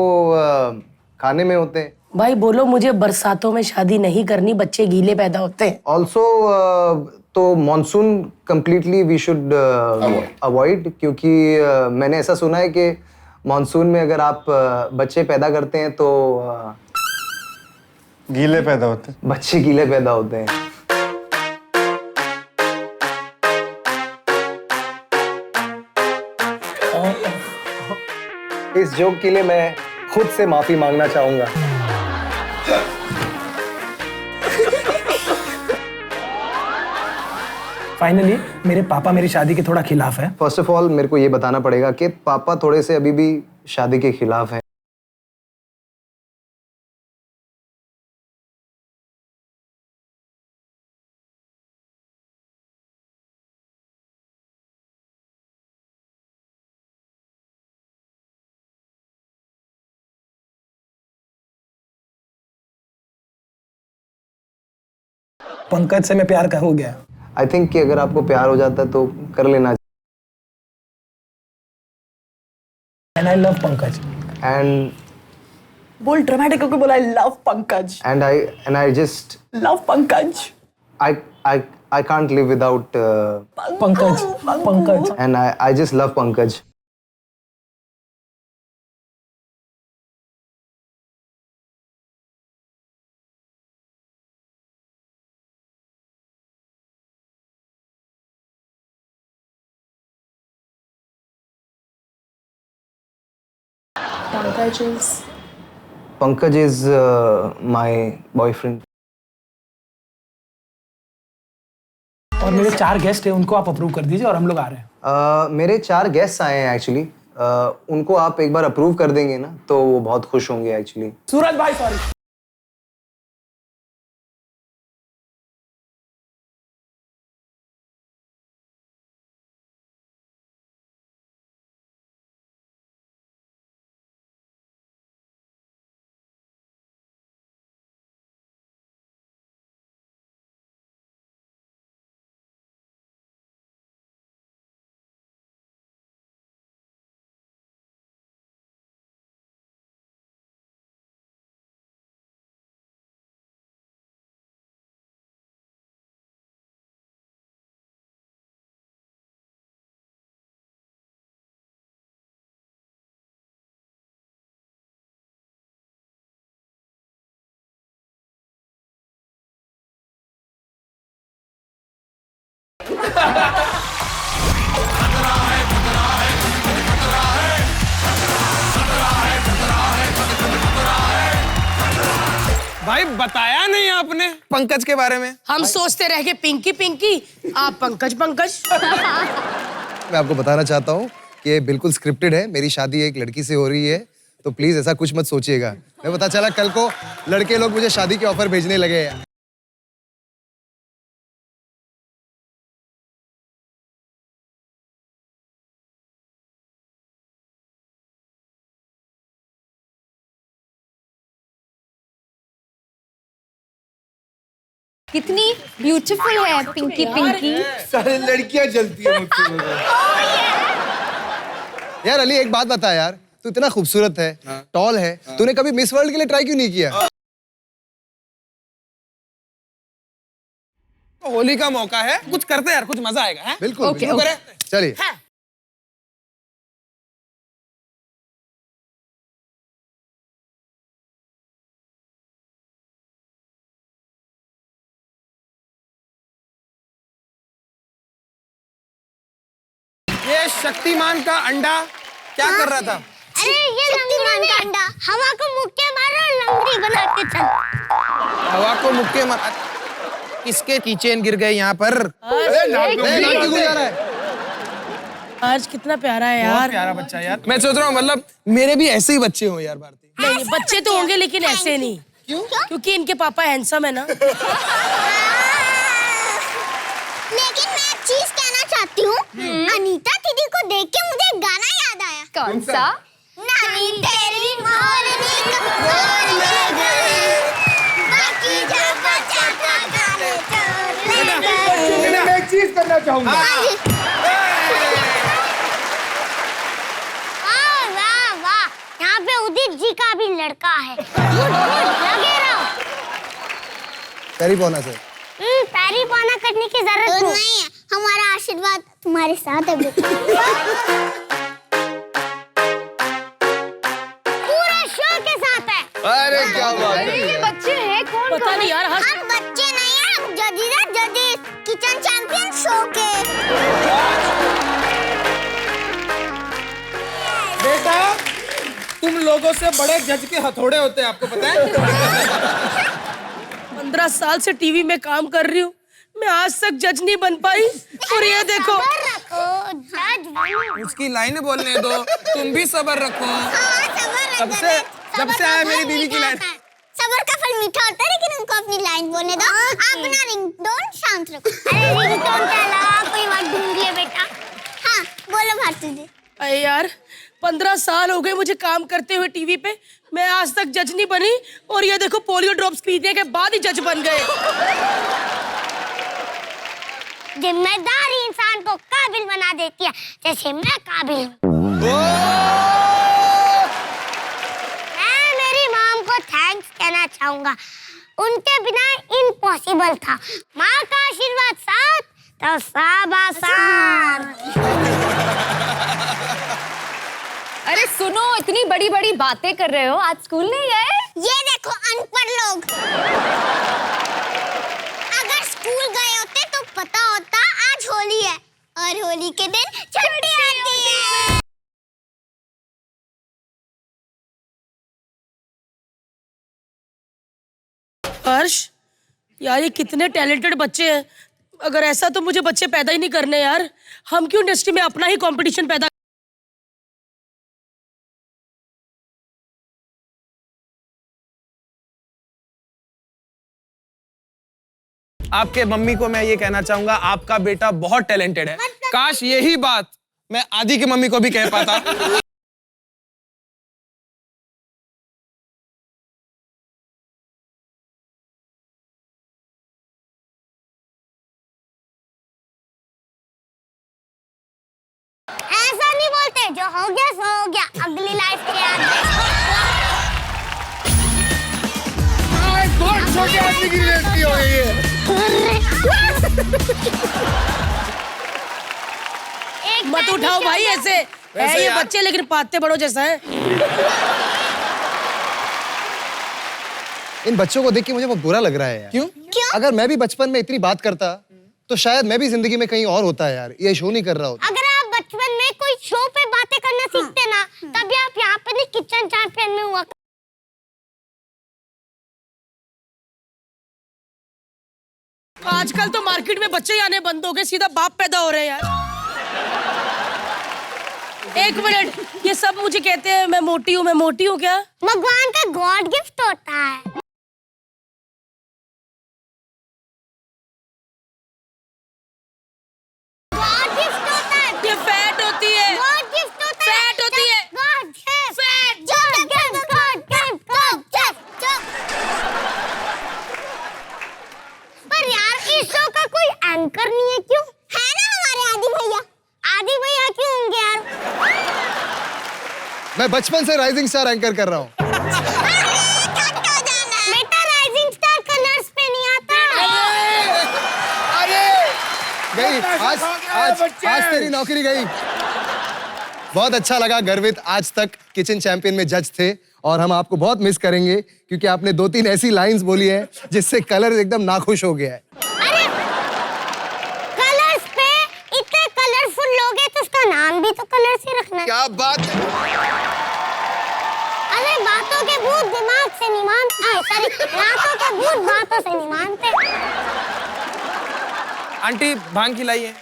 खाने में होते हैं।
भाई बोलो मुझे बरसातों में शादी नहीं करनी, बच्चे गीले पैदा होते हैं।
ऑल्सो तो monsoon completely we should avoid, क्योंकि मैंने ऐसा सुना है कि मॉनसून में अगर आप बच्चे पैदा करते हैं तो
गीले पैदा होते हैं।
बच्चे गीले पैदा होते हैं। इस जोक के लिए मैं खुद से माफी मांगना चाहूंगा।
फाइनली मेरे पापा मेरी शादी के थोड़ा खिलाफ है।
फर्स्ट ऑफ ऑल मेरे को ये बताना पड़ेगा कि पापा थोड़े से अभी भी शादी के खिलाफ हैं।
पंकज से मैं प्यार का हो गया।
आई थिंक कि अगर आपको प्यार हो जाता तो कर लेना।
And I love Pankaj.
And
बोल ड्रामेटिक होकर बोला, I love Pankaj.
And I just
love Pankaj.
I can't live without
Pankaj.
And I just love Pankaj. Pankaj is my boyfriend.
और मेरे 4 गेस्ट हैं, उनको आप अप्रूव कर दीजिए और हम लोग आ रहे हैं।
मेरे 4 गेस्ट आए हैं एक्चुअली, उनको आप एक बार अप्रूव कर देंगे ना तो वो बहुत खुश होंगे एक्चुअली।
सूरज भाई सॉरी।
भाई बताया नहीं आपने पंकज के बारे में।
हम सोचते रह गए पिंकी पिंकी, आप पंकज पंकज।
मैं आपको बताना चाहता हूँ कि ये बिल्कुल स्क्रिप्टेड है। मेरी शादी एक लड़की से हो रही है, तो प्लीज ऐसा कुछ मत सोचिएगा। मैं पता चला कल को लड़के लोग मुझे शादी के ऑफर भेजने लगे।
कितनी ब्यूटीफुल है पिंकी पिंकी।
सारी लड़कियां जलती हैं मुझसे।
यार अली एक बात बता यार, तू इतना खूबसूरत है, टॉल है, तूने कभी मिस वर्ल्ड के लिए ट्राई क्यों नहीं किया?
होली का मौका है, कुछ करते हैं यार, कुछ मजा आएगा। है?
बिल्कुल
ओके,
बिल्कुल।
ओके।
चलिए।
ये शक्तिमान का अंडा क्या कर रहा था?
अरे ये शक्तिमान का अंडा हवा को मुक्के मारो और लंगड़ी बना के चल।
हवा को मुक्के मार। किसके कीचेन गिर गए यहाँ पर?
अरे नाक
नाक क्यों जा रहा है?
आज कितना प्यारा है यार।
प्यारा बच्चा यार। मैं सोच रहा हूँ मतलब मेरे भी ऐसे ही बच्चे हो यार भारती।
नहीं बच्चे तो होंगे लेकिन ऐसे नहीं। क्यों? क्योंकि इनके पापा हैंडसम है ना।
लेकिन मैं एक चीज कहना चाहती हूँ, अनीता दीदी को देख के मुझे एक गाना याद आया।
कौन सा?
नानी तेरी मोरनी कपूर लगे, बाकी जब बच्चा का गाने चोर लगे।
मैं एक चीज करना चाहूंगा।
वाह वाह, यहाँ पे उदित जी का भी लड़का है। लगे रहो।
पैरी पौना से
पैरी पौना करने की जरूरत नहीं है, हमारा आशीर्वाद तुम्हारे साथ है बेटा। पूरे शो के साथ है।
अरे क्या बात है।
ये बच्चे हैं कौन?
पता नहीं यार।
हम बच्चे नहीं हैं, हम जजेस किचन चैंपियन शो के।
बेटा तुम लोगों से बड़े जज के हथौड़े होते हैं, आपको पता है?
15 साल से टीवी में काम कर रही हूँ, मैं आज तक जज नहीं बन पाई। और ये देखो,
उसकी लाइन बोलने दो, तुम भी सब्र रखो। जब से आया मेरी बीवी की लाइन।
सब्र का फल मीठा होता है, लेकिन उनको अपनी लाइन बोलने दो। अपना रिंगटोन शांत रखो। अरे रिंगटोन के अलावा कोई बात ढूंढ ले बेटा। हाँ बोलो भारती जी।
अरे यार 15 साल हो गए मुझे काम करते हुए टीवी पे, मैं आज तक जज नहीं बनी। और ये देखो पोलियो ड्रॉप्स खरीदने के बाद ही जज बन गए।
जिम्मेदारी इंसान को काबिल बना देती है, जैसे मैं काबिल हूँ। मैं मेरी मॉम को थैंक्स कहना चाहूंगा, उनके बिना इम्पॉसिबल था। माँ का आशीर्वाद साथ तो सब आसान।
अरे सुनो, इतनी बड़ी बड़ी बातें कर रहे हो, आज स्कूल नहीं गए?
ये देखो अनपढ़ लोग, अगर स्कूल गए होते तो पता होता आज होली है और होली के दिन छुट्टी आती है।
हर्ष यार ये कितने टैलेंटेड बच्चे हैं। अगर ऐसा तो मुझे बच्चे पैदा ही नहीं करने यार। हम क्यों इंडस्ट्री में अपना ही कंपटीशन पैदा।
आपके मम्मी को मैं ये कहना चाहूंगा, आपका बेटा बहुत टैलेंटेड है। काश यही बात मैं आदि की मम्मी को भी कह पाता।
ऐसा नहीं बोलते, जो हो गया सो हो गया, अगली लाइफ के याद
बहुत छोटे आदमी की बेइज्जती हो गई है।
मत उठाओ भाई ऐसे है ये बच्चे, लेकिन पाते बड़ों जैसा है।
इन बच्चों को देख के मुझे बहुत बुरा लग रहा है यार।
क्यों?
अगर मैं भी बचपन में इतनी बात करता तो शायद मैं भी जिंदगी में कहीं और होता है यार, ये शो नहीं कर रहा होता।
अगर आप बचपन में कोई शो पे बातें करना सीखते ना, तभी आप यहाँ पे नहीं किचन चैंपियन में हुआ।
आजकल तो मार्केट में बच्चे ही आने बंद हो गए, सीधा बाप पैदा हो रहे हैं यार। एक मिनट, ये सब मुझे कहते हैं मैं मोटी हूँ, मैं मोटी हूँ क्या?
भगवान का गॉड गिफ्ट होता है। गॉड गिफ्ट होता है।
ये फैट होती है।
गॉड गिफ्ट होता है।
फैट होती है।
God gift.
फैट।
पर यार इस शो का कोई एंकर नहीं है, क्यों? है ना हमारे आदि भैया। आदि भैया क्यों होंगे यार?
मैं बचपन से राइजिंग स्टार एंकर कर रहा हूँ।
बेटा राइजिंग स्टार कलर्स पे नहीं आता।
गई आज तेरी नौकरी गई। बहुत अच्छा लगा गर्वित, आज तक किचन चैंपियन में जज थे और हम आपको बहुत मिस करेंगे क्योंकि आपने 2-3 ऐसी लाइंस बोली हैं जिससे कलर एकदम नाखुश हो गया है।
अरे कलर्स पे इतने कलरफुल लोग हैं तो उसका नाम भी तो कलर से रखना है।
क्या बात है?
अरे बातों के भूत दिमाग से नहीं मानते, सॉरी रातों के भूत बातों से नहीं मानते।
आंटी भांग खिलाइए।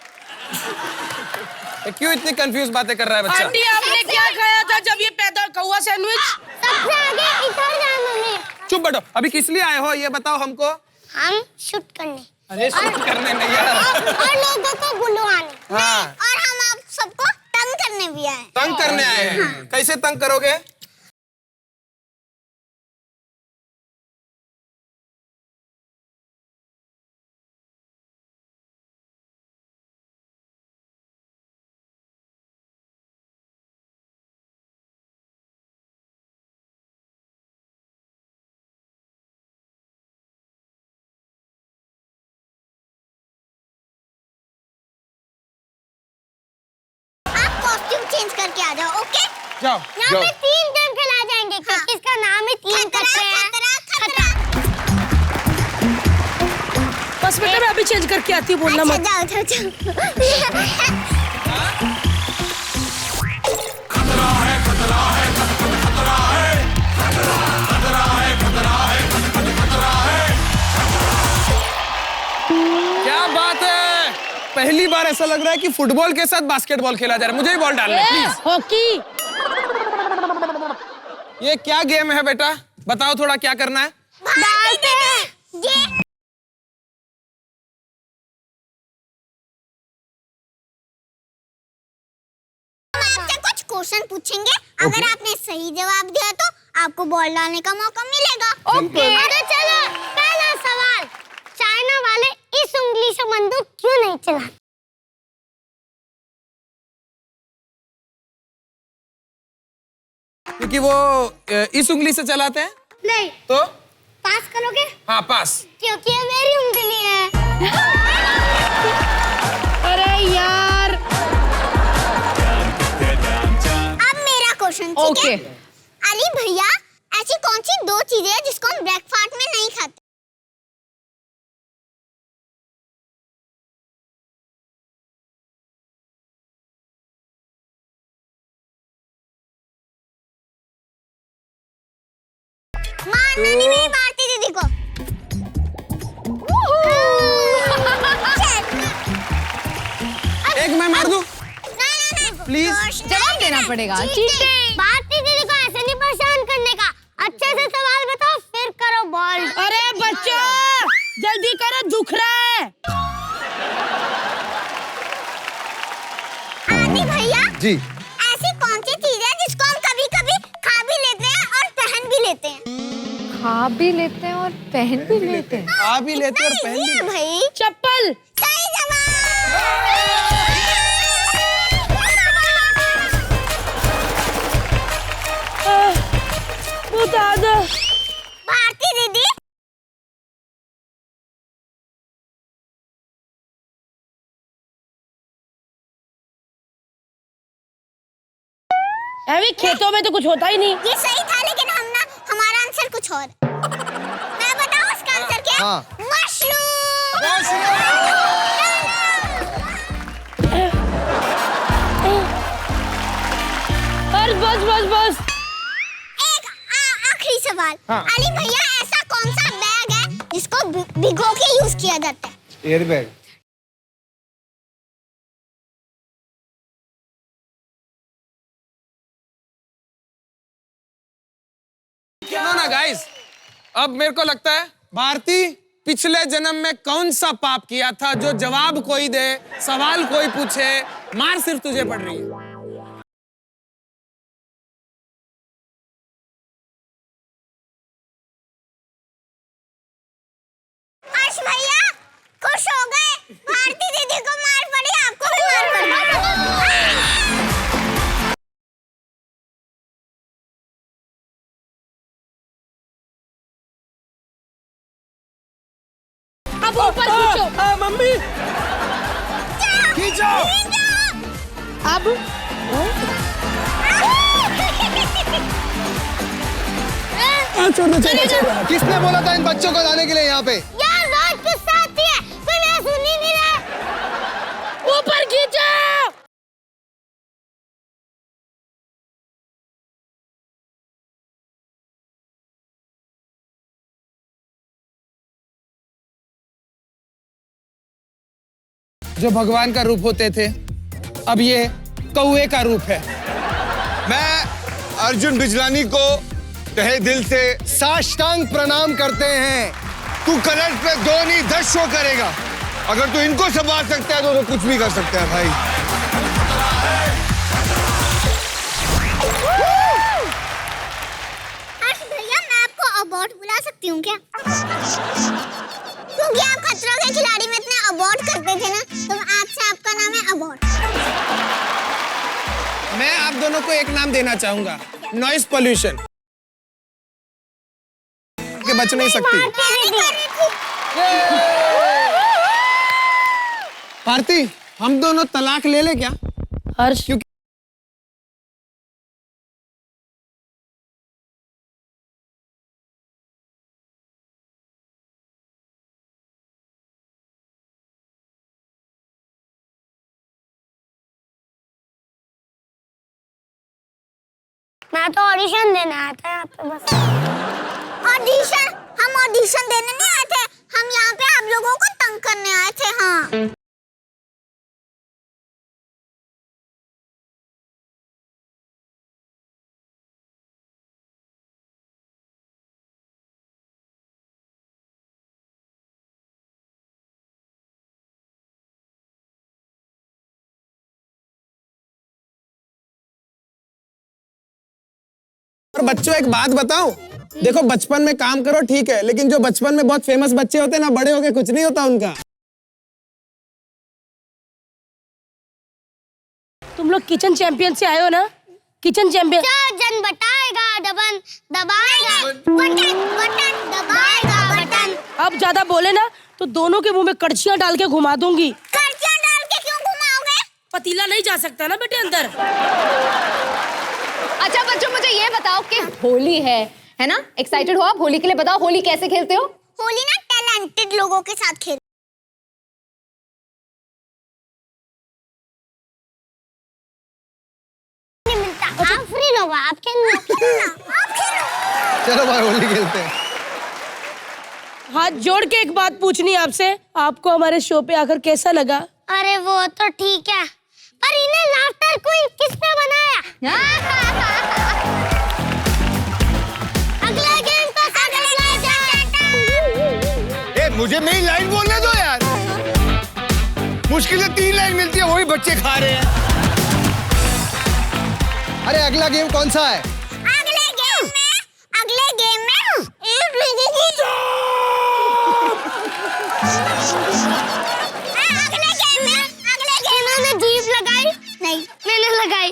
ये क्यों इतनी कंफ्यूज बातें कर रहा है बच्चा?
आंटी आपने क्या खाया था जब ये पैदा कौवा सैंडविच?
सबसे आगे इधर जा मम्मी।
चुप बैठो, अभी किस लिए आए हो ये बताओ हमको।
हम शूट करने।
अरे शूट करने नहीं यार।
और लोगों को बुलवाने।
हाँ।
और हम आप सबको तंग करने भी आए।
तंग करने आए हैं? कैसे तंग करोगे?
कॉस्ट्यूम चेंज करके आ जाओ, ओके?
जाओ।
यहाँ पे 3 गेम खेला जाएंगे क्योंकि इसका नाम ही 3 करते हैं। खतरा।
बस बेटा मैं अभी चेंज करके आती हूँ, बोलना मत।
क्या बात है, पहली बार ऐसा लग रहा है कि फुटबॉल के साथ बास्केटबॉल खेला जा रहा है। मुझे ही बॉल डालना है प्लीज।
हॉकी।
ये क्या गेम है बेटा, बताओ थोड़ा क्या करना है?
डालते हैं ये। हम आपसे कुछ क्वेश्चन पूछेंगे, अगर आपने सही जवाब दिया तो आपको बॉल डालने का मौका मिलेगा। ओके। तो चलो पहला सवाल, चाइना वाले इस उंगली से बंदूक क्यों नहीं चलाते?
क्योंकि वो इस उंगली से चलाते हैं।
नहीं।
तो
पास करोगे?
हाँ पास।
क्योंकि ये मेरी उंगली है।
अरे यार।
अब मेरा क्वेश्चन, ठीक है? अली भैया, ऐसी कौन सी 2 चीजें हैं जिसको हम ब्रेकफास्ट में नहीं खाते? मारना नहीं मेरी भारती दीदी को।
एक मैं मार दूं?
प्लीज
जवाब देना पड़ेगा। चीटिंग।
भारती दीदी को ऐसे नहीं परेशान करने का। अच्छे से सवाल बताओ फिर करो बॉल।
अरे बच्चों जल्दी करो, दुख रहा है।
आदि भैया
जी,
ऐसी कौन सी चीज है जिसको हम कभी कभी खा भी लेते हैं और पहन भी लेते हैं?
खा भी लेते हैं और पहन भी लेते हैं।
खा भी लेते हैं और पहन भी लेते हैं।
भाई
चप्पल।
सही जवाब।
बता दो।
भारती दीदी
अभी खेतों में तो कुछ होता ही नहीं।
ये सही था लेकिन हमारा आंसर कुछ और। मैं बताऊं इसका आंसर क्या?
हाँ।
बस।
एक आखिरी सवाल। अली भैया, ऐसा कौन सा बैग है जिसको भिगो के यूज किया जाता है?
Air bag.
ना गाइस, अब मेरे को लगता है भारती पिछले जन्म में कौन सा पाप किया था जो जवाब कोई दे, सवाल कोई पूछे, मार सिर्फ तुझे पड़ रही है।
हर्ष भैया खुश हो गए, भारती दीदी को मार पड़ी, आपको भी मार पड़ी।
अब ऊपर खींचो।
मम्मी खींचो।
अब
छोड़ दो।
किसने बोला था इन बच्चों को लाने के लिए यहाँ पे?
यार रोज गुस्सा आती है, कोई मेरा सुन ही नहीं रहा।
ऊपर खींचो।
जो भगवान का रूप होते थे अब ये कौवे का रूप है।
मैं अर्जुन बिजलानी को तहे दिल से साष्टांग प्रणाम करते हैं। तू कलर्स पे 2 नहीं 10 शो करेगा। अगर तू इनको संभाल सकता है तो कुछ भी कर सकता है भाई।
भैया मैं आपको अवार्ड बुला सकती हूँ क्या? क्योंकि आप खतरों के खिलाड़ी में इतने अवार्ड करते थे ना, तो आज से आपका नाम है अवार्ड।
मैं आप दोनों को एक नाम देना चाहूंगा, नॉइस पॉल्यूशन। के बच नहीं सकती। भारती, हम दोनों तलाक ले ले क्या?
हर्ष,
क्योंकि
मैं तो ऑडिशन देने आया था यहाँ पे बस। ऑडिशन? हम ऑडिशन देने नहीं आए थे, हम यहाँ पे आप लोगों को तंग करने आए थे। हाँ।
और बच्चों एक बात बताऊं, देखो बचपन में काम करो ठीक है, लेकिन जो बचपन में बहुत फेमस बच्चे होते हैं ना, बड़े होके कुछ नहीं होता उनका।
तुम लोग किचन चैंपियन से आए हो ना? Kitchen champion.
जन बताएगा दबन दबाएगा बटन बटन दबाएगा बटन।
अब ज्यादा बोले ना तो दोनों के मुंह में कड़छियां डाल के घुमा दूंगी।
कड़छियां डाल के क्यों घुमाओगे?
पतीला नहीं जा सकता ना बेटे अंदर।
अच्छा बच्चों, मुझे ये बताओ कि होली है ना? एक्साइटेड हो आप होली के लिए? बताओ होली कैसे खेलते हो?
होली ना टैलेंटेड लोगों के साथ खेल। नहीं मिलता। आप फ्री लोग, आप खेलना।
चलो भाई होली खेलते हैं।
हाथ जोड़ के एक बात पूछनी है आपसे, आपको हमारे शो पे आकर कैसा लगा?
अरे वो तो ठीक है, पर इन्हें लाफ्टर क्वीन किसने बनाया? अगला गेम तो
मुझे मेरी लाइन बोलने दो यार। मुश्किल से 3 लाइन मिलती है, वही बच्चे खा रहे हैं।
अरे अगला गेम कौन सा है?
अगले गेम में जीभ लगाई नहीं, मैंने लगाई।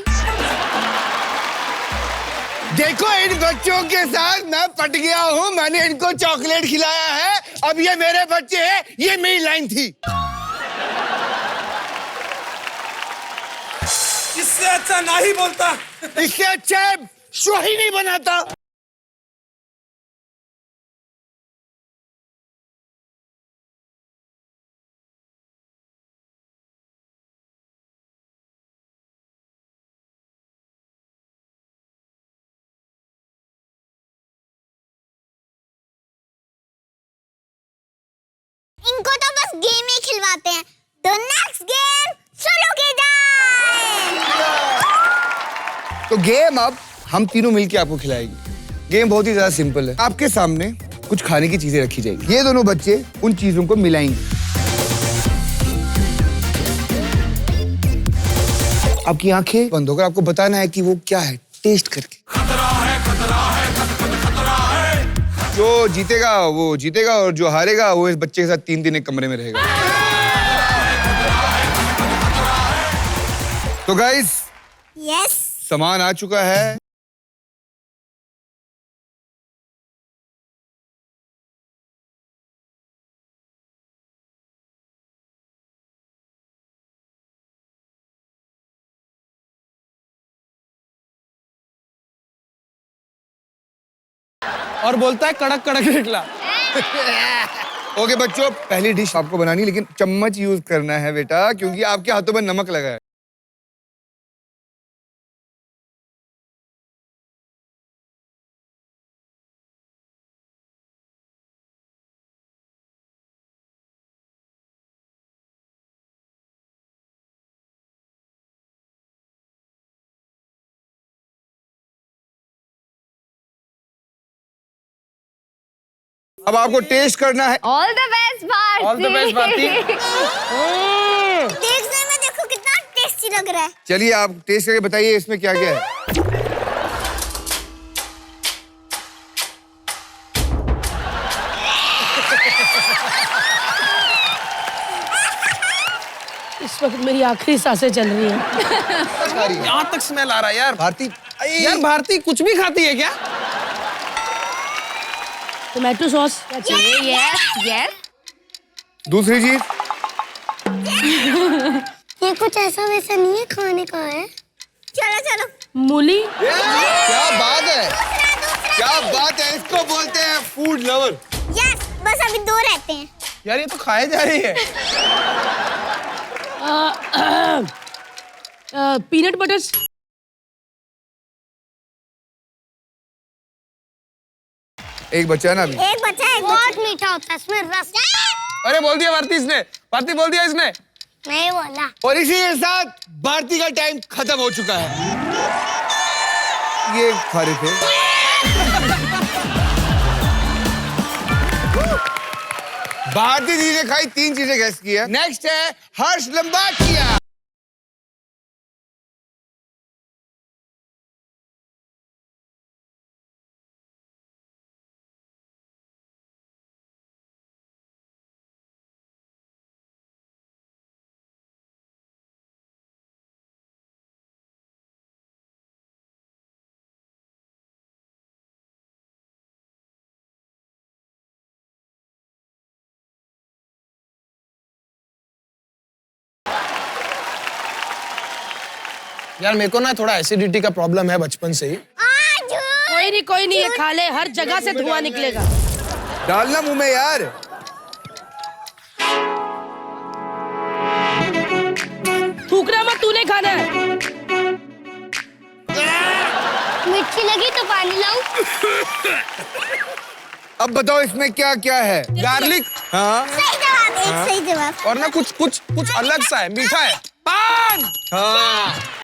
देखो इन बच्चों के साथ मैं पट गया हूँ। मैंने इनको चॉकलेट खिलाया है, अब ये मेरे बच्चे हैं। ये मेरी लाइन थी।
इससे अच्छा नहीं बोलता,
इससे अच्छा शो ही नहीं बनाता।
इनको तो बस गेम ही खिलवाते हैं। The next game शुरू की जाए।
तो गेम अब हम तीनों मिलके आपको खिलाएंगे। गेम बहुत ही ज्यादा सिंपल है। आपके सामने कुछ खाने की चीजें रखी जाएगी, ये दोनों बच्चे उन चीजों को मिलाएंगे। आपकी आंखें बंद होकर आपको बताना है कि वो क्या है, टेस्ट करके। जो जीतेगा वो जीतेगा और जो हारेगा वो इस बच्चे के साथ 3 दिन एक कमरे में रहेगा। तो गाइस,
यस,
सामान आ चुका है।
और बोलता है कड़क कड़क निकला।
ओके बच्चों, पहली डिश आपको बनानी, लेकिन चम्मच यूज करना है बेटा, क्योंकि आपके हाथों में नमक लगा है। अब आपको टेस्ट करना है।
All the best Bharti.
All the best Bharti.
देखने में देखो कितना टेस्टी लग रहा है।
चलिए आप टेस्ट करके बताइए इसमें क्या क्या है।
इस वक्त मेरी आखिरी सांसें चल रही हैं।
यहाँ तक स्मेल आ रहा है यार।
भारती
यार भारती कुछ भी खाती है क्या?
टोमेटो सॉस क्या चाहिए?
Yes yes.
दूसरी चीज
ये कुछ ऐसा वैसा नहीं है, खाने का है। चलो चलो।
मूली।
क्या बात है, क्या बात है, इसको बोलते हैं फूड लवर।
यस, बस अभी 2 रहते हैं।
यार ये तो खाए जा रही है।
Peanut butter.
एक बच्चा है ना अभी।
एक बच्चा है, बहुत मीठा होता है, इसमें रस।
अरे बोल दिया भारती इसने, भारती बोल दिया इसने।
नहीं बोला।
और इसी के साथ भारती का टाइम खत्म हो चुका है। ये खा रहे थे। भारती जी ने खाई 3 चीजें गैस की है। नेक्स्ट है हर्ष लंबाटिया।
यार मेरे को ना थोड़ा एसिडिटी का प्रॉब्लम है बचपन से ही।
कोई नहीं, ये खा ले, हर जगह से धुआं निकलेगा।
डालना मुंह में यार।
थूकना मत, तूने खाना है।
मिर्ची लगी तो पानी लाऊं?
अब बताओ इसमें क्या क्या है।
गार्लिक। हाँ
सही जवाब, एक सही जवाब।
और ना कुछ अलग सा है, मीठा है। पान। हाँ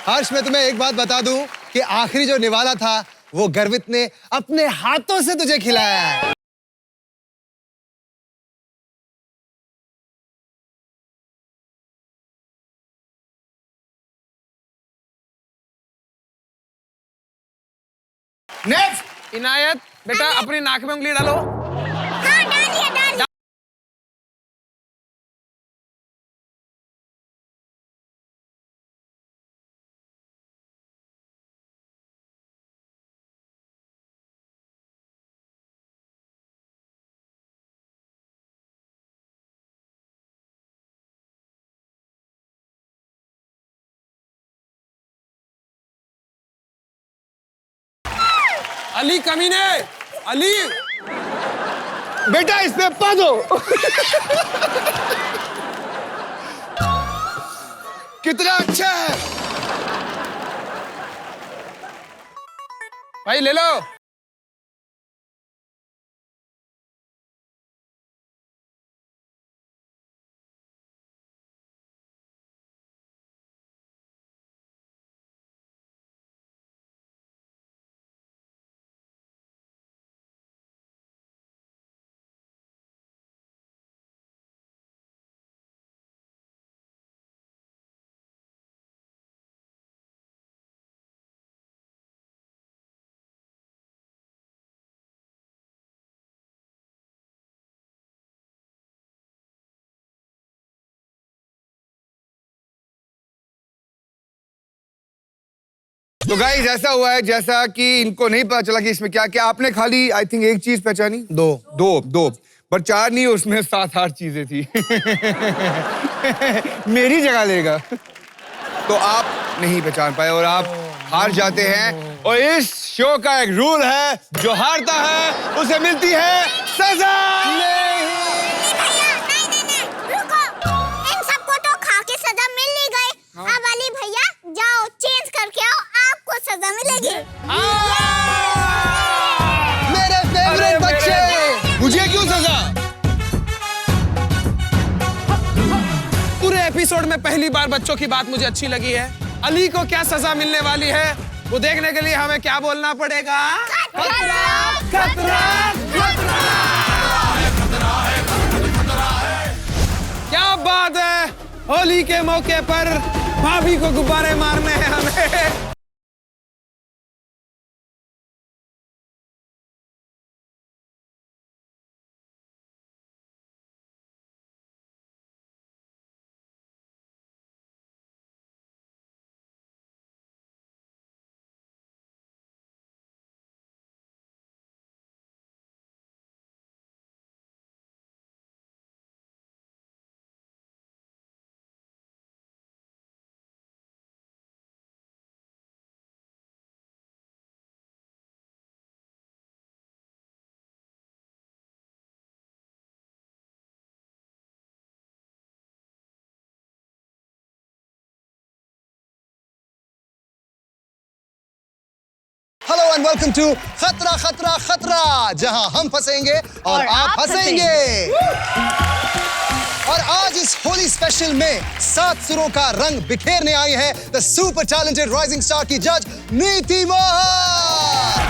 हर्ष, मैं तुम्हें एक बात बता दूं कि आखिरी जो निवाला था वो गर्वित ने अपने हाथों से तुझे खिलाया है।
नेक्स्ट।
इनायत बेटा अपनी नाक में उंगली डालो।
हाँ, डालिए।
अली कमीने, अली
बेटा इसमें पा दो। कितना अच्छा है
भाई, ले लो।
तो गाइस ऐसा हुआ है जैसा कि इनको नहीं पता चला कि इसमें क्या क्या। आपने खाली आई थिंक एक चीज पहचानी। दो पर 4 नहीं, उसमें 7-8 चीजें थी। मेरी जगह लेगा तो आप नहीं पहचान पाए और आप हार जाते हैं। और इस शो का एक रूल है, जो हारता है उसे मिलती है सजा।
में पहली बार बच्चों की बात मुझे अच्छी लगी है। अली को क्या सजा मिलने वाली है वो देखने के लिए हमें क्या बोलना पड़ेगा? खतरा, खतरा, खतरा। क्या बात है, होली के मौके पर भाभी को गुब्बारे मारने हैं हमें।
हेलो एंड वेलकम टू खतरा खतरा खतरा, जहां हम फंसेंगे और आप हंसेंगे। और आज इस होली स्पेशल में 7 सुरों का रंग बिखेरने आई है the super talented rising star की जज नीति मोहन।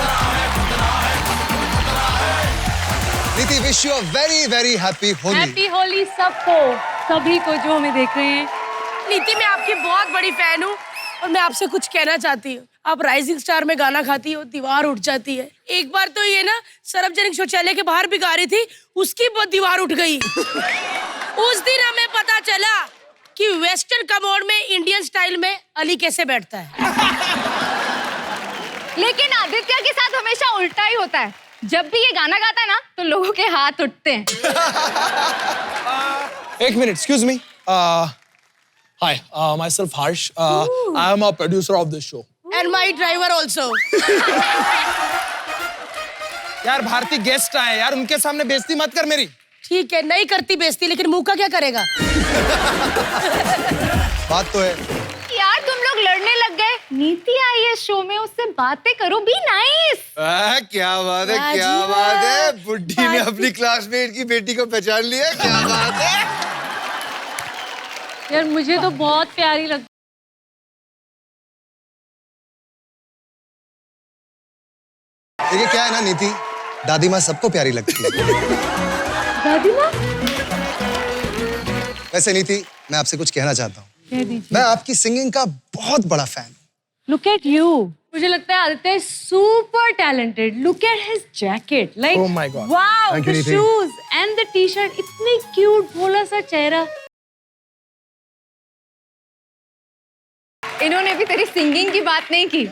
नीति, wish you a very very happy Holi.
Happy Holi सबको, सभी को जो हमें देख रहे हैं। नीति, मैं आपकी बहुत बड़ी फैन हूँ और मैं आपसे कुछ कहना चाहती हूँ। आप राइजिंग स्टार में गाना खाती हो, दीवार उठ जाती है। एक बार तो ये ना सार्वजनिक शौचालय के बाहर भी गा रही थी, उसकी दीवार उठ गई। उस दिन हमें पता चला कि वेस्टर्न कमोड में इंडियन स्टाइल में अली कैसे बैठता है।
लेकिन आदित्य के साथ हमेशा उल्टा ही होता है। जब भी ये गाना गाता है ना तो लोगों के हाथ उठते हैं।
एक minute, excuse me. Hi, myself Harsh. I am a producer of this show.
And my driver also.
यार भारती गेस्ट आए यार, उनके सामने बेइज्जती मत कर मेरी।
ठीक है, नहीं करती बेइज्जती, लेकिन मुंह का क्या करेगा?
बात तो है
यार, तुम लोग लड़ने लग गए। नीति आई है शो में, उससे बातें करो, बी नाइस।
क्या बात है, क्या बात है। बुड्ढी ने अपनी क्लासमेट की बेटी को पहचान लिया, क्या बात है।
यार मुझे तो बहुत प्यारी लगती।
देखिए क्या है ना नीति, दादी माँ सबको प्यारी लगती है।
दादी माँ?
वैसे नीति, मैं आपसे कुछ कहना चाहता हूँ।
कह दीजिए।
मैं आपकी सिंगिंग का बहुत बड़ा फैन हूँ।
Look at you. मुझे लगता है Aditya super talented. Look at his jacket. Like,
Oh my God.
Wow,
Thank you,
the
Niti.
shoes and the t-shirt. इतनी cute, भोला सा चेहरा।
इन्होंने भी तेरी सिंगिंग की बात नहीं की।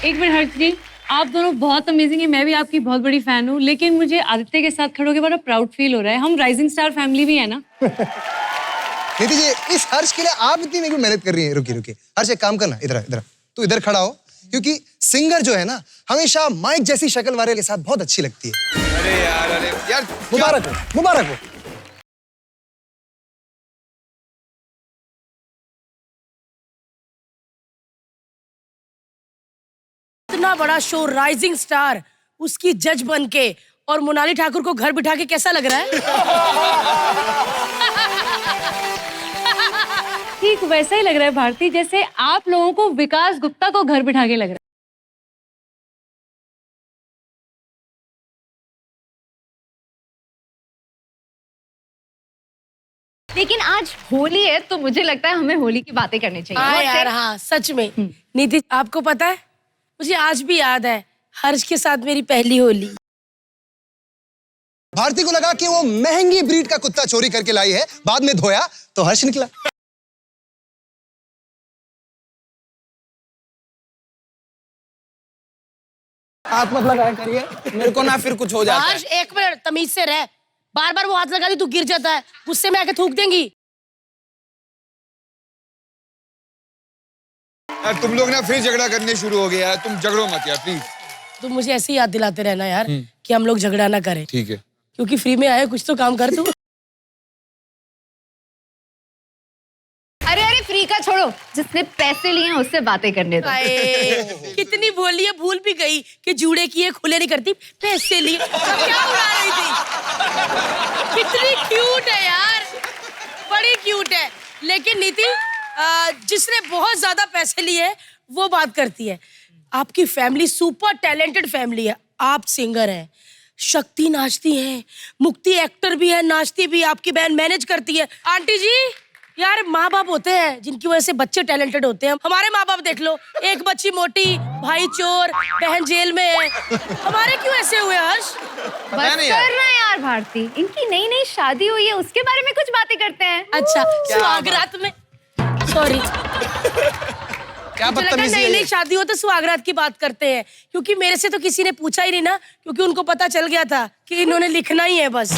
एक मिनट हर्ष जी, आप दोनों बहुत अमेजिंग है। मैं भी आपकी बहुत बड़ी फैन हूँ, लेकिन मुझे आदित्य के साथ खड़े होकर बड़ा प्राउड फील हो रहा है। हम राइजिंग स्टार फैमिली भी है ना।
नीति जी, इस हर्ष के लिए आप इतनी मेहनत कर रही हैं। रुकी हर्ष, एक काम करना, इधर तू इधर खड़ा हो, क्योंकि सिंगर जो है ना हमेशा माइक जैसी शक्ल वाले के साथ बहुत अच्छी लगती है।
अरे यार
मुबारक हो।
इतना बड़ा शो, राइजिंग स्टार, उसकी जज बन के और मोनाली ठाकुर को घर बिठा के कैसा लग रहा है? ठीक वैसा ही लग रहा है भारती, जैसे आप लोगों को विकास गुप्ता को घर बिठा के लग रहा है।
लेकिन आज होली है तो मुझे लगता है हमें होली की बातें करनी चाहिए।
हाँ यार, हाँ सच में। नीति, आपको पता है, मुझे आज भी याद है हर्ष के साथ मेरी पहली होली।
भारती को लगा कि वो महंगी ब्रीड का कुत्ता चोरी करके लाई है, बाद में धोया तो हर्ष निकला।
हाथ मत लगाया करिए, मेरे को ना फिर कुछ हो जाता है।
हर्ष, एक मिनट, तमीज से रह। बार बार वो हाथ लगा दी, तू गिर जाता है, गुस्से में आके थूक देंगी।
यार तुम लोग ना फिर झगड़ा करने शुरू हो गया। तुम झगड़ो मत यार प्लीज।
तुम मुझे ऐसे ही याद दिलाते रहना यार कि हम लोग झगड़ा ना करें।
ठीक है,
क्योंकि फ्री में आए, कुछ तो काम कर तू।
अरे फ्री का छोड़ो, छोड़ो, जिसने पैसे लिए हैं उससे बातें करने दो।
कितनी बोली है, भूल भी गई कि जूड़े किए खुले नहीं करती, पैसे लिए क्या उड़ा रही थी। कितनी क्यूट है यार, बड़ी क्यूट है। लेकिन नीति, जिसने बहुत ज्यादा पैसे लिए वो बात करती है। आपकी फैमिली सुपर टैलेंटेड फैमिली है। आप सिंगर हैं, शक्ति नाचती हैं, मुक्ति एक्टर भी है, नाचती भी, आपकी बहन मैनेज करती है। आंटी जी, यार माँ बाप होते हैं जिनकी वजह से बच्चे टैलेंटेड होते हैं। हमारे माँ बाप देख लो, एक बच्ची मोटी, भाई चोर, बहन जेल में है। हमारे क्यों ऐसे हुए हर्ष?
बस करना यार भारती, इनकी नई नई शादी हुई है उसके बारे में कुछ बातें करते हैं।
अच्छा, सुहागरात में, सॉरी
क्या बदतमीजी है
नई नई शादी हो तो सुहागरात की बात करते हैं, क्योंकि मेरे से तो किसी ने पूछा ही नहीं ना, क्योंकि उनको पता चल गया था कि इन्होंने लिखना ही है बस।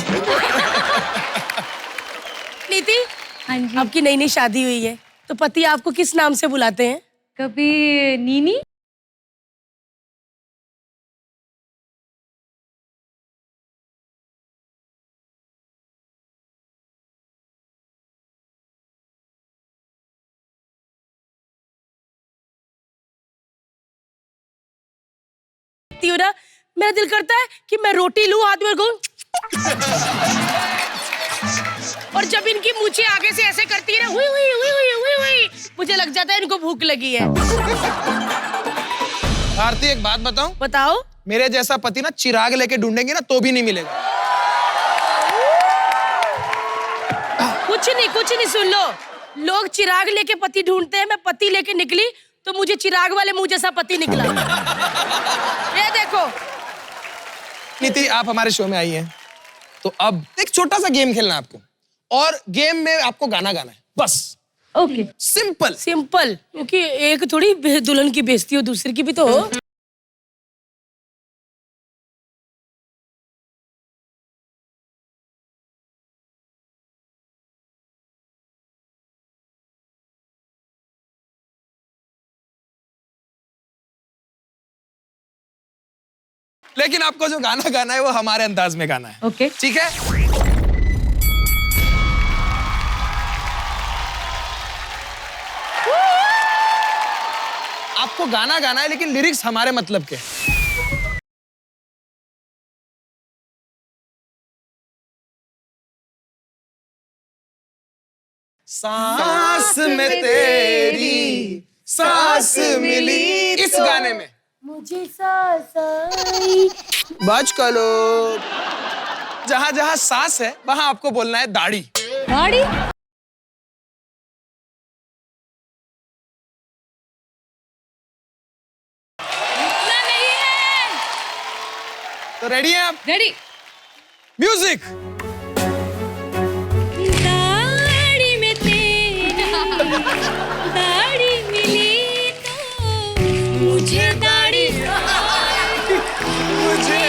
नीति,
हाँ जी,
आपकी नई नई शादी हुई है तो पति आपको किस नाम से बुलाते हैं?
कभी नीनी,
ना, मेरा दिल करता है कि मैं रोटी लूं हाथ में और जब इनकी मूछें आगे से ऐसे करती है ना, हुई हुई हुई हुई हुई हुई, मुझे लग जाता है इनको भूख लगी है।
भारती, एक बात बताऊं?
बताओ।
मेरे जैसा पति ना चिराग लेके ढूंढेंगे ना तो भी नहीं मिलेगा।
कुछ नहीं, सुन लो, लोग चिराग लेके पति ढूंढते हैं, मैं पति लेके निकली तो मुझे चिराग वाले मुंह जैसा पति निकला। ये देखो।
नीति, आप हमारे शो में आई हैं, तो अब एक छोटा सा गेम खेलना है आपको, और गेम में आपको गाना गाना है बस।
ओके, सिंपल, क्योंकि एक थोड़ी दुल्हन की बेइज्जती हो, दूसरी की भी तो हो।
लेकिन आपको जो गाना गाना है वो हमारे अंदाज में गाना है।
ओके,
ठीक है? आपको गाना गाना है लेकिन लिरिक्स हमारे मतलब के। सांस में तेरी सांस मिली, इस गाने में
मुझे सांस आई।
बच कलो। जहां जहां सांस है वहां आपको बोलना है दाढ़ी।
दाढ़ी? नहीं है।
तो रेडी हैं आप?
रेडी।
म्यूजिक।
दाढ़ी में तेरी दाढ़ी मिली तो मुझे दाढ़ी,
मुझे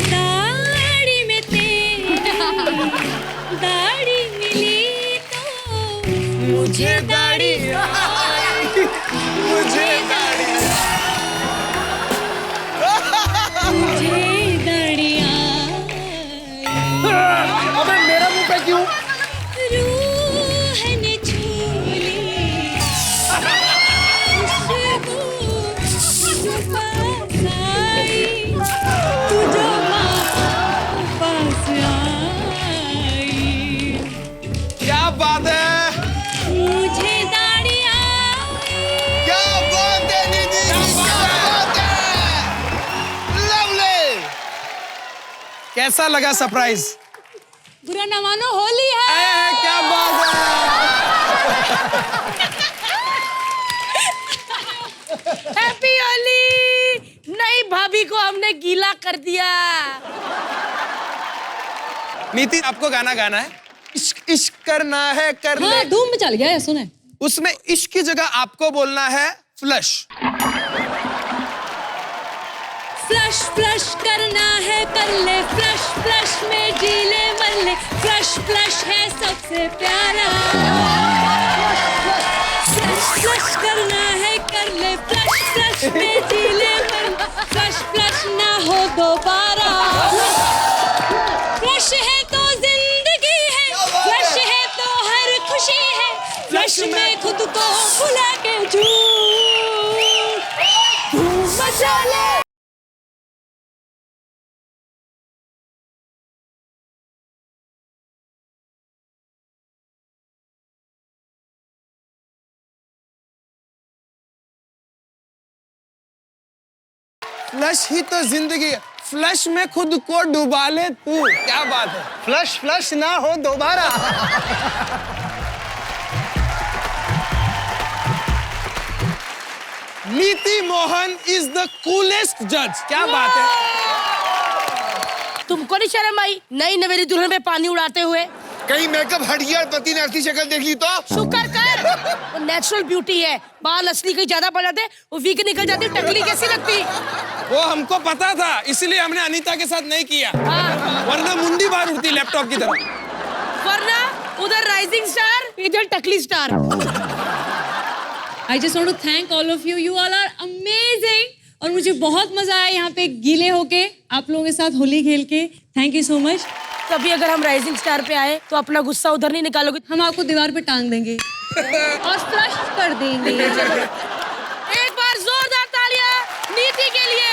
दाढ़ी में तेरी दाढ़ी मिली तो मुझे दाढ़ी,
मुझे दाढ़ी,
मुझे दाढ़ियाँ।
अबे मेरा मुंह पे क्यों?
रूह ने छू ली खुशबू जो पास आई, तू जो पास आई।
क्या बात है,
मुझे दाढ़ियाँ।
क्या बात है निधि, क्या बात है, लवली।
कैसा लगा सरप्राइज?
बुरा न मानो, होली है।
क्या बात है।
हैप्पी होली। नई भाभी को हमने गीला कर दिया।
नीति, आपको गाना गाना है, इश्क इश्क करना है, कर ले।
धूम मचा गया है, सुने।
उसमें इश्क की जगह आपको बोलना है फ्लश।
फ्लश फ्लश करना है, कर ले फ्लश, फ्लश में जी ले मर ले, फ्लश फ्लश है सबसे प्यारा। फ्लश फ्लश करना है, कर ले फ्लश, फ्लश में जी ले मर ले, फ्लश फ्लश ना हो दोबारा। फ्लश है तो जिंदगी है, फ्लश
फ्लैश में खुद को भुला के धूम मचा ले।
फ्लश ही तो जिंदगी है, फ्लश में खुद को डुबा ले तू। क्या बात है,
फ्लश फ्लश ना हो दोबारा।
नीति मोहन इज द कूलेस्ट जज। क्या बात है।
तुमको नहीं शर्म आई नई नवेली दुल्हन पे पानी उड़ाते हुए?
कहीं मेकअप हट गया और पति ने असली शक्ल देख ली तो?
शुक्र कर, वो नेचुरल ब्यूटी है। बाल असली कहीं ज्यादा पड़ जाते, वो वीक निकल जाती, टकली कैसी लगती।
वो हमको पता था, इसलिए हमने अनीता के साथ नहीं किया। वरना मुंडी बाहर उड़ती लैपटॉप की तरह।
वरना उधर राइजिंग स्टार, इधर टकली star.
I just want to thank all of you. You all are amazing. और मुझे बहुत मजा आया यहाँ पे गीले होके आप लोगों के साथ होली खेल के। Thank you so much.
कभी अगर हम राइजिंग स्टार पे आए तो अपना गुस्सा उधर नहीं निकालोगे?
हम आपको दीवार पे टांग देंगे और फ्लश कर देंगे।
एक बार जोरदार तालियां नीति के लिए।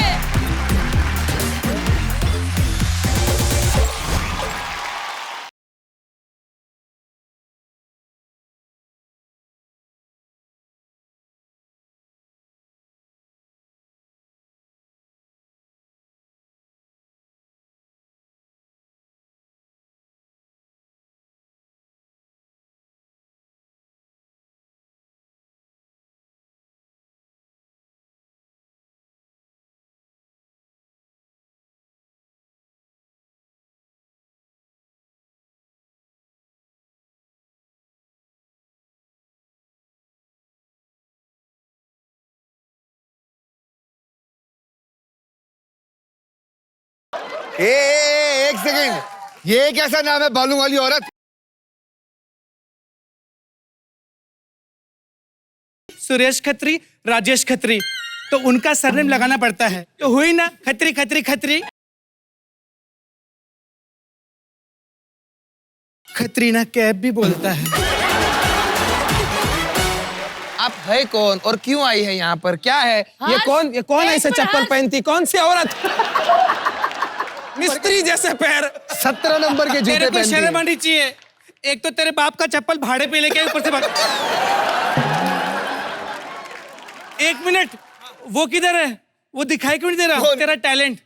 एक सेकंड, ये कैसा नाम है बालों वाली औरत?
सुरेश खत्री, राजेश खत्री, तो उनका सरनेम लगाना पड़ता है। तो हुई ना खत्री खत्री खत्री। खत्रीना कैब भी बोलता है।
आप है कौन और क्यों आई है यहाँ पर? क्या है ये कौन ऐसे चप्पल पहनती? कौन सी औरत? मिस्त्री जैसे पैर,
17 नंबर के जूते पहनती है।
शर्म आनी चाहिए। एक तो तेरे बाप का चप्पल भाड़े पे लेके ऊपर से भाग। एक मिनट, वो किधर है? वो दिखाई क्यों नहीं दे रहा? तेरा टैलेंट।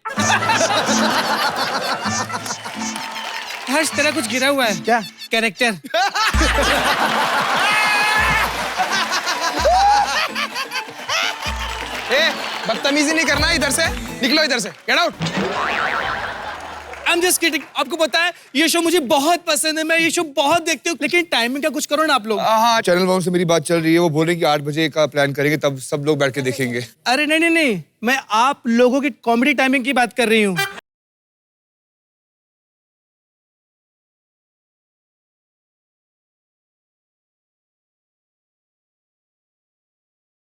हर्ष, तेरा कुछ गिरा हुआ है क्या? कैरेक्टर।
बदतमीजी नहीं करना, इधर से निकलो, इधर से get out.
I'm just kidding। आपको पता है ये शो मुझे बहुत पसंद है, मैं ये शो बहुत देखती हूँ, लेकिन टाइमिंग का कुछ करो ना आप लोग।
हाँ, चैनल वालों से मेरी बात चल रही है, वो बोल रहे हैं कि 8 बजे का प्लान करेंगे, तब सब लोग बैठ के देखेंगे।
अरे नहीं, मैं आप लोगों की कॉमेडी टाइमिंग की बात कर रही हूँ।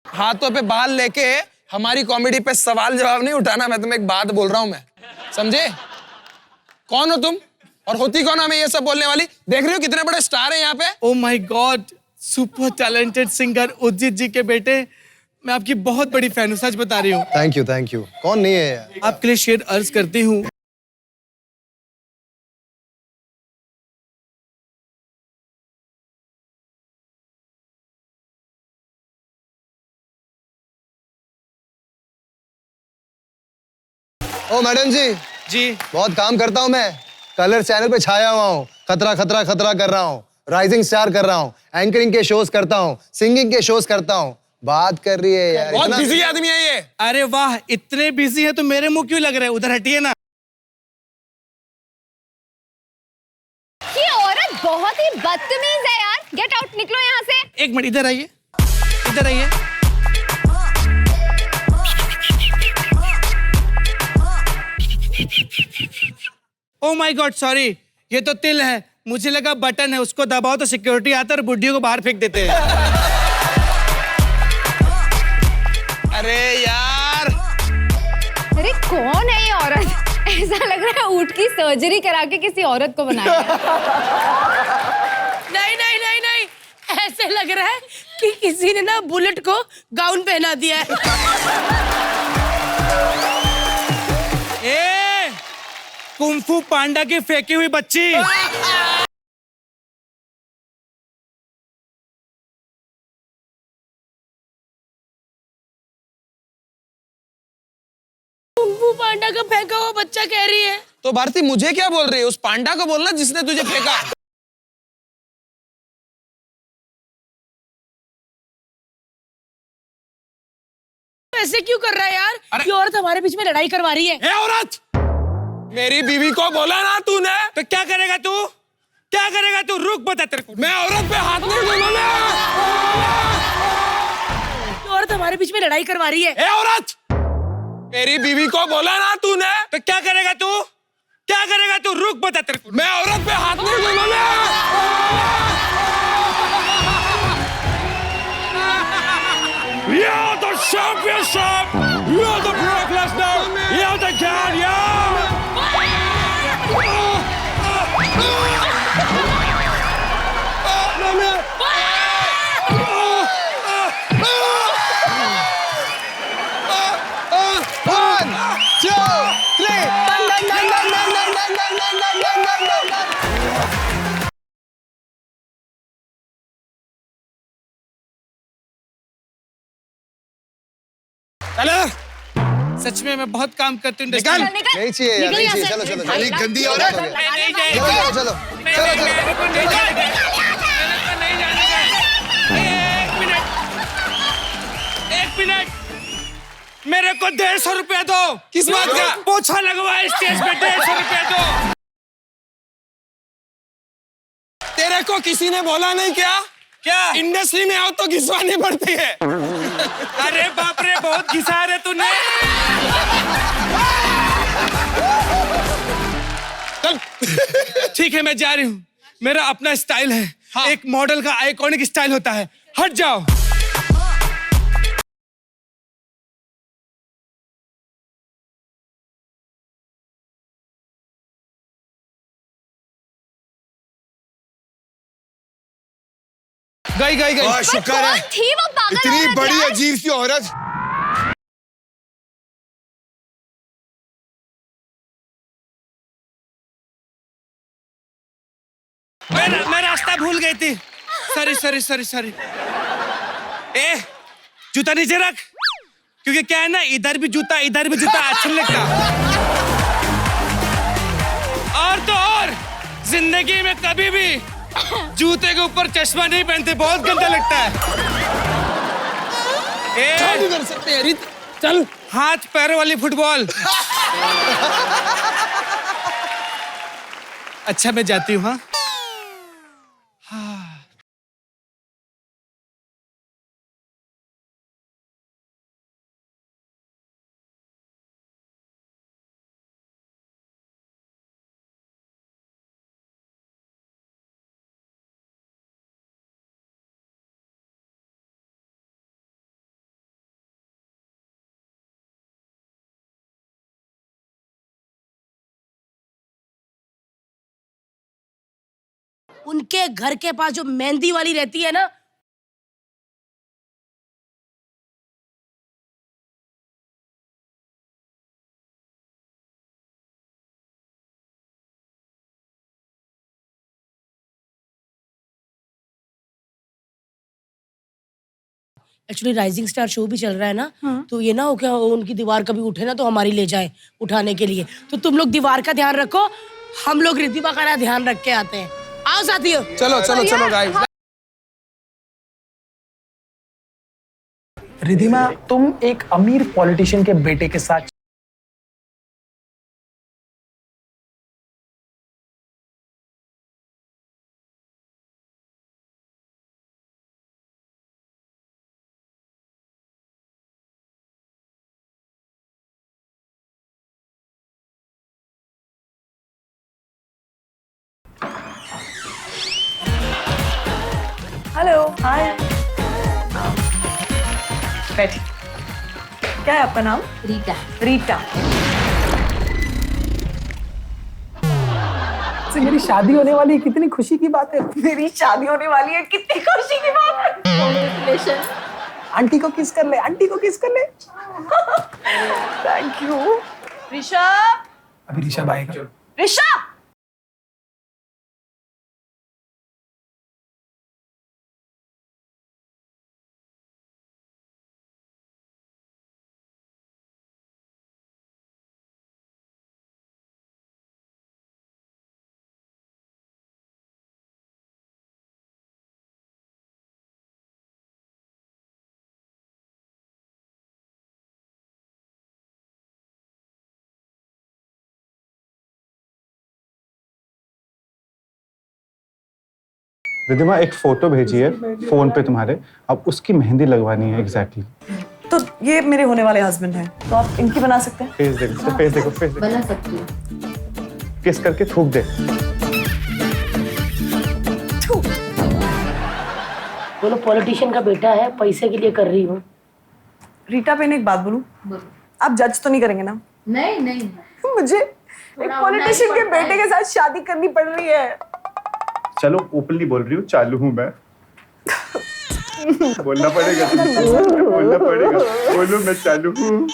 हाथों पे बाल लेके हमारी कॉमेडी पे सवाल जवाब नहीं उठाना। मैं तुम्हें एक बात बोल रहा हूं, मैं समझे? कौन हो तुम और होती कौन हमें ये सब बोलने वाली? देख रही हो कितने बड़े स्टार हैं यहाँ पे।
Oh my God, super talented singer Udit ji के बेटे, मैं आपकी बहुत बड़ी फैन हूँ, सच बता रही हूँ।
Thank you. कौन नहीं है यार?
आपके लिए शेर अर्ज करती हूँ।
ओ मैडम जी, बहुत काम करता हूँ मैं। कलर चैनल पे छाया हुआ हूँ, खतरा खतरा खतरा कर रहा हूँ, राइजिंग स्टार कर रहा हूँ, एंकरिंग के शोज करता हूँ, सिंगिंग के शोज करता हूँ। बात कर रही है यार।
बहुत बिजी आदमी है ये।
अरे वाह, इतने बिजी है तो मेरे मुंह क्यों लग रहे हैं? उधर हटिए ना।
ये औरत बहुत ही बदतमीज है यार। गेट आउट, निकलो यहाँ से।
एक मिनट, इधर आइए, इधर आइए। ओह माय गॉड, सॉरी, ये तो तिल है, मुझे लगा बटन है, उसको दबाओ तो सिक्योरिटी आता है और बुड्ढियों को बाहर फेंक देते हैं।
अरे यार,
अरे कौन है ये औरत? ऐसा लग रहा है ऊँट की सर्जरी करा के किसी औरत को बनाया।
नहीं, ऐसे लग रहा है कि किसी ने ना बुलेट को गाउन पहना दिया है।
ए, कुंफू पांडा की फेंकी हुई बच्ची।
कुंफू पांडा का फेंका हुआ बच्चा कह रही है।
तो भारती मुझे क्या बोल रही है? उस पांडा को बोलना जिसने तुझे फेंका।
ऐसे क्यों कर रहा है यार? ये औरत हमारे बीच में लड़ाई करवा रही है।
ए औरत, मेरी बीवी को बोला ना तूने,
तो क्या करेगा तू? क्या करेगा तू? रुक, बता तेरे को।
मैं औरत पे हाथ नहीं दूंगा।
ये औरत हमारे बीच में लड़ाई करवा रही है।
ए औरत, मेरी बीवी को बोला ना तूने,
तो क्या करेगा तू? क्या करेगा तू? रुक, बता तेरे को।
मैं औरत पे हाथ नहीं दूंगा।
You're the championship! You're the Brock Lesnar! You're the God!
One, two, three.
सच में मैं बहुत काम करती हूँ।
नहीं चाहिए यार, नहीं चाहिए। चलो चलो चलो। गंदी औरत। चलो चलो
एक मिनट, मेरे को 150 रुपया दो।
किस बात का?
पोछा लगवाए स्टेज पे, 150 रुपया दो।
तेरे को किसी ने बोला नहीं क्या?
क्या
इंडस्ट्री में आओ तो घिसवानी पड़ती है।
अरे बाप रे, बहुत घिसा रहे तूने।
चल
ठीक है, मैं जा रही हूँ। मेरा अपना स्टाइल है।
हाँ।
एक मॉडल का आइकॉनिक स्टाइल होता है। हट जाओ।
गई।
शुक्र है,
थी वो पागल
इतनी
औरत
बड़ी
यार।
अजीब सी औरत।
मैं रास्ता भूल गई थी। सॉरी। ए, जूता नीचे रख, क्योंकि क्या है ना, इधर भी जूता अच्छा नहीं लगता। और तो और, जिंदगी में कभी भी जूते के ऊपर चश्मा नहीं पहनते, बहुत गंदा लगता है।
नहीं कर सकते यार। चल,
हाथ पैरों वाली फुटबॉल। अच्छा, मैं जाती हूँ। हाँ,
उनके घर के पास जो मेहंदी वाली रहती है ना, एक्चुअली राइजिंग स्टार शो भी चल रहा है ना। तो ये ना हो क्या उनकी दीवार कभी उठे ना तो हमारी ले जाए उठाने के लिए। तो तुम लोग दीवार का ध्यान रखो, हम लोग रिद्धिमा का ध्यान रख के आते हैं। आओ साथियों।
चलो गाइस।
रिद्धिमा, तुम एक अमीर पॉलिटिशियन के बेटे के साथ
हेलो, हाय। बैठी। क्या है आपका नाम? रीटा। So
से मेरी शादी होने वाली है, कितनी खुशी की बात है।
मेरी शादी होने वाली है, कितनी खुशी की बात है। Congratulations.
आंटी को किस कर ले, आंटी को किस कर ले।
Thank you. ऋषभ,
अभी ऋषभ आएगा।
ऋषभ,
रिद्धिमा एक फोटो भेजी है फोन पे तुम्हारे, अब उसकी मेहंदी लगवानी है एग्जैक्टली।
तो ये मेरे होने वाले हस्बैंड हैं, तो आप इनकी बना सकते हैं।
फेस देखो, फेस देखो, फेस देखो।
बना सकती हूँ।
किस करके थूक दे।
बोलो पॉलिटिशियन का बेटा है, पैसे के लिए कर रही हूँ।
रीटा बेन, एक बात बोलूं, आप जज तो नहीं करेंगे ना?
नहीं नहीं,
मुझे एक पॉलिटिशियन के बेटे के साथ शादी करनी पड़ रही है।
चलो ओपनली बोल रही हूँ, चालू हूँ मैं। बोलना पड़ेगा, बोलना पड़ेगा। बोलो मैं चालू हूँ।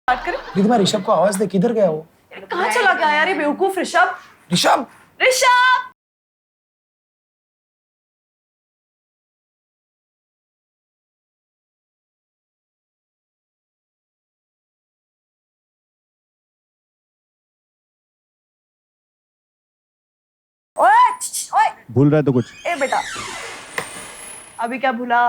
बात करें।
रिद्धिमा ऋषभ को आवाज दे, किधर गया वो?
कहाँ चला गया यार ये बेवकूफ ऋषभ?
ऋषभ,
ऋषभ, ओए ओए,
भूल रहा है तो कुछ।
ए बेटा, अभी क्या भूला?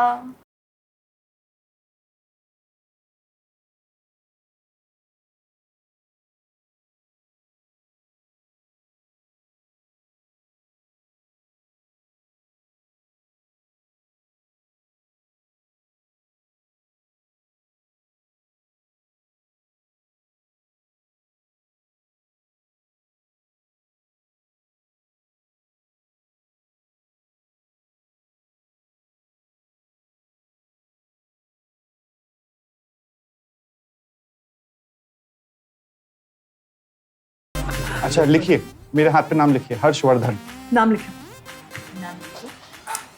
अच्छा लिखिए, मेरे हाथ पे नाम लिखिए, हर्षवर्धन।
नाम लिखो।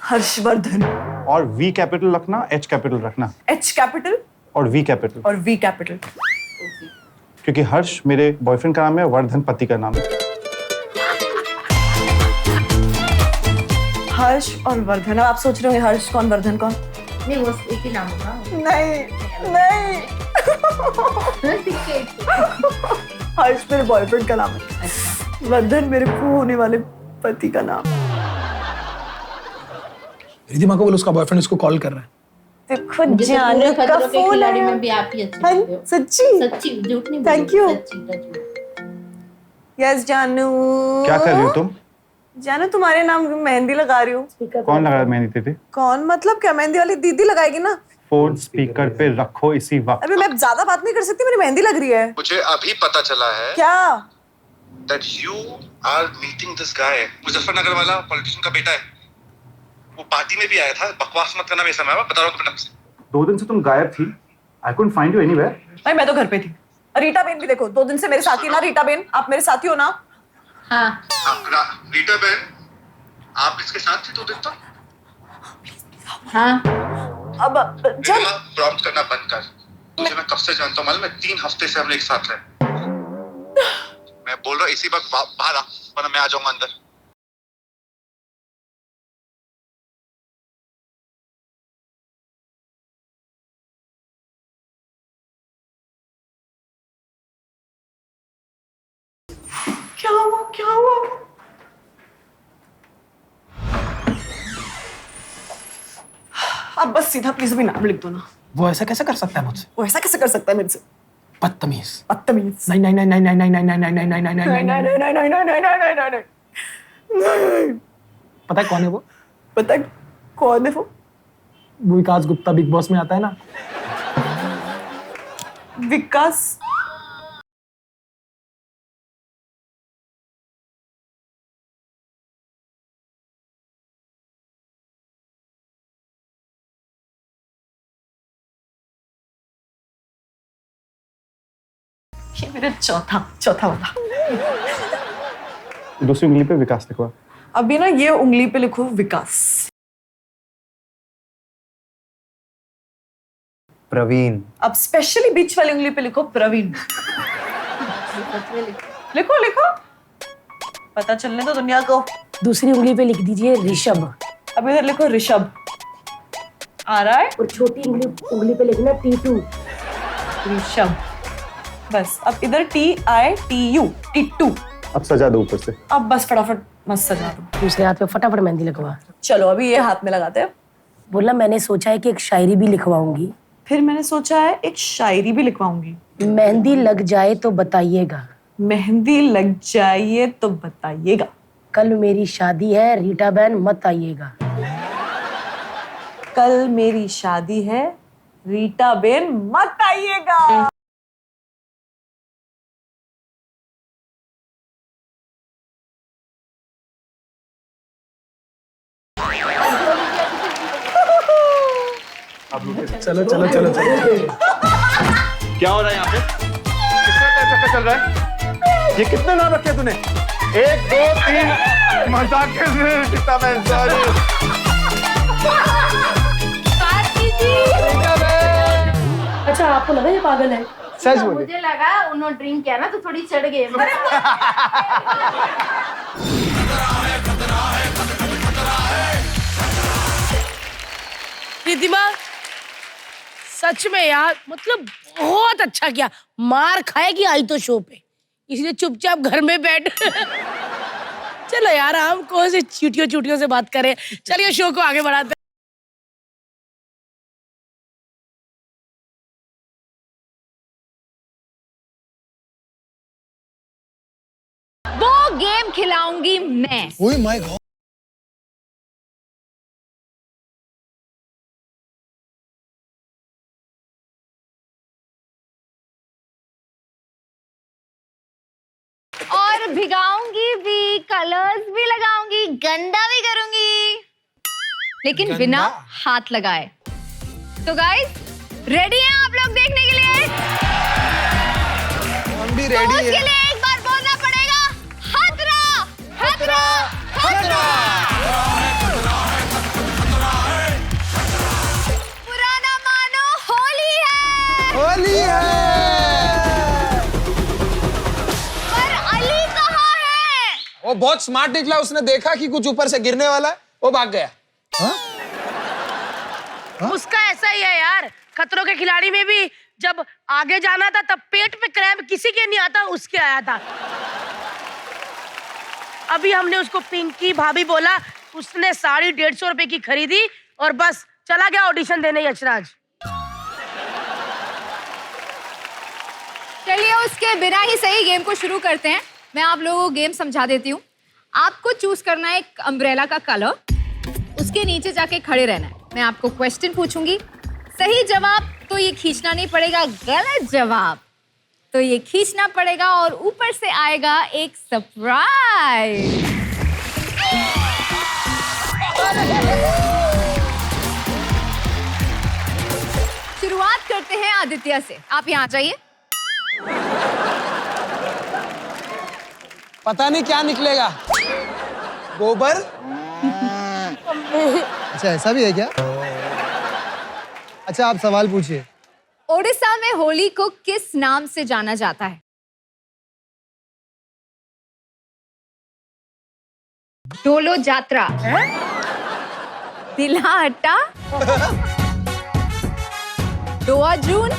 हर्षवर्धन।
और वी कैपिटल रखना, एच कैपिटल रखना।
एच कैपिटल
और वी कैपिटल।
और वी कैपिटल।
क्योंकि हर्ष मेरे बॉयफ्रेंड का नाम है, वर्धन पति का नाम है।
हर्ष और वर्धन। अब आप सोच रहे होंगे हर्ष कौन वर्धन कौन?
नहीं वो एक ही नाम होगा।
नहीं नहीं, हर्ष मेरे बॉयफ्रेंड का नाम है, वर्धन मेरे होने वाले पति का नाम।
रिद्धिमा को बोलो उसका बॉयफ्रेंड उसको कॉल कर रहा है।
देखो जाने का फोन
खिलाड़ी
है।
में भी आप ही अच्छे हो।
सच्ची
सच्ची, झूठ नहीं।
Thank you.
सच्ची।
यस जानू।
क्या कर रही हो तुम?
जानू तुम्हारे नाम मेहंदी लगा रही हूँ।
कौन लगा मेहंदी तेरी?
कौन मतलब क्या? मेहंदी वाली दीदी लगाएगी ना।
फोन स्पीकर पे रखो इसी वक्त।
अभी मैं ज्यादा बात नहीं कर सकती, मेरी मेहंदी लग रही है।
मुझे अभी पता चला है
क्या?
that you are meeting this guy, Muzaffarnagar वाला पॉलिटिशियन का बेटा है। वो पार्टी में भी आया था। बकवास मत करना मेरे समय, बता रहा हूँ मैडम से।
2 दिन से तुम गायब थी। I couldn't find you anywhere.
भाई मैं तो घर पे थी। रीटा बेन भी देखो 2 दिन से मेरे साथ ही ना। रीटा बेन, आप मेरे साथी हो ना?
हाँ।
रीटा बेन, आप इसके साथ थे 2 दिन तक?
हाँ।
अब जब
प्रॉम्प्ट करना बंद कर। तुझे मैं कब से जानता हूँ मालूम है? 3 हफ्ते से हम एक साथ रहे। मैं बोल रहा हूँ इसी वक्त बाहर आ, वरना मैं आ जाऊंगा अंदर।
क्या हुआ? क्या हुआ? अब बस सीधा प्लीज अभी नाम लिख दो ना।
वो ऐसा कैसे कर सकता है मुझसे?
वो ऐसा कैसे कर सकता है मेरे से?
बदतमीज।
बदतमीज।
नहीं नहीं नहीं नहीं नहीं नहीं नहीं नहीं नहीं नहीं नहीं नहीं नहीं नहीं। पता है कौन है वो?
पता है कौन है वो?
विकास गुप्ता बिग बॉस में आता है ना।
विकास ये मेरा चौथा वाला।
दूसरी उंगली पे विकास लिखवा।
अभी ना ये उंगली पे लिखो विकास।
प्रवीण।
अब स्पेशली बीच वाली उंगली पे लिखो प्रवीण। लिखो लिखो, पता चलने दो दुनिया को।
दूसरी उंगली पे लिख दीजिए ऋषभ।
अब इधर लिखो ऋषभ। आ रहा है?
और छोटी उंगली पे लिखना T2।
ऋषभ। बस अब इधर TITU टिट्टू।
अब सजा दो ऊपर से।
अब बस फटाफट मस्त सजा दो।
दूसरे हाथ पे फटाफट मेहंदी लगवा।
चलो अभी ये हाथ में लगाते हैं।
बोला मैंने सोचा है कि एक शायरी भी लिखवाऊंगी।
फिर मैंने सोचा है एक शायरी भी लिखवाऊंगी।
मेहंदी लग जाए तो बताइएगा।
मेहंदी लग जाइए तो बताइएगा।
कल मेरी शादी है रीटा बहन मत आइएगा।
कल मेरी शादी है रीटा बेन मत आइएगा।
चलो चलो चलो चलो।
क्या हो रहा है यहाँ पे? कितना चक्कर चल रहा है? ये कितने नाम रखे तूने? 1 2 3 मजाक कितना मैं सॉरी।
अच्छा आपको लगा ये पागल है?
सच बोले।
मुझे लगा उन्होंने ड्रिंक किया ना तो थोड़ी चढ़ गए।
रिद्धिमा सच में यार मतलब बहुत अच्छा किया। मार खाएगी आई तो शो पे, इसलिए चुपचाप घर में बैठ। चलो यार हम कौन से चूटियों से बात करें, चलिए शो को आगे बढ़ाते हैं।
वो गेम खिलाऊंगी मैं।
ओह माय गॉड।
और भिगाऊंगी भी, कलर्स भी लगाऊंगी, गंदा भी करूंगी, लेकिन बिना हाथ लगाए। तो गाइस रेडी हैं आप लोग देखने के लिए?
हम भी
तो
रेडी
उसके
हैं।
लिए एक बार बोलना पड़ेगा खतरा खतरा खतरा। पुराना मानो होली है।
होली है।
पर अली कहाँ है?
वो बहुत स्मार्ट निकला, उसने देखा कि कुछ ऊपर से गिरने वाला है, वो भाग गया।
उसका ऐसा ही है यार, खतरों के खिलाड़ी में भी जब आगे जाना था तब पेट पे क्रैम्प किसी के नहीं आता, उसके आया था। अभी हमने उसको पिंकी भाभी बोला, उसने साड़ी 150 रुपए की खरीदी और बस चला गया ऑडिशन देने यशराज।
चलिए उसके बिना ही सही गेम को शुरू करते हैं। मैं आप लोगों को गेम समझा देती हूँ। आपको चूज करना है एक अम्ब्रेला का कलर, उसके नीचे जाके खड़े रहना है। मैं आपको क्वेश्चन पूछूंगी, सही जवाब तो ये खींचना नहीं पड़ेगा, गलत जवाब तो ये खींचना पड़ेगा और ऊपर से आएगा एक सरप्राइज। शुरुआत करते हैं आदित्य से। आप यहाँ जाइए।
पता नहीं क्या निकलेगा, गोबर।
अच्छा ऐसा भी है क्या? अच्छा आप सवाल पूछिए।
ओडिशा में होली को किस नाम से जाना जाता है? डोलो जात्रा, दिलाहट्टा, डोआ जून,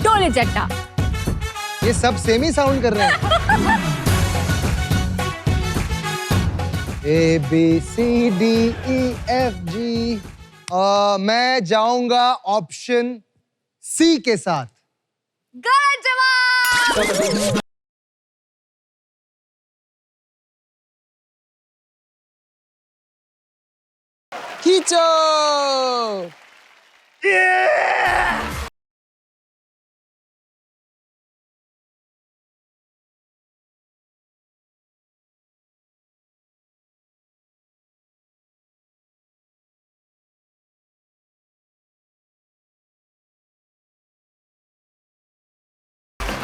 डोले जट्टा।
ये सब सेम ही साउंड कर रहे हैं। ABCDEFG। मैं जाऊंगा ऑप्शन सी के साथ।
गलत जवाब।
खींचो।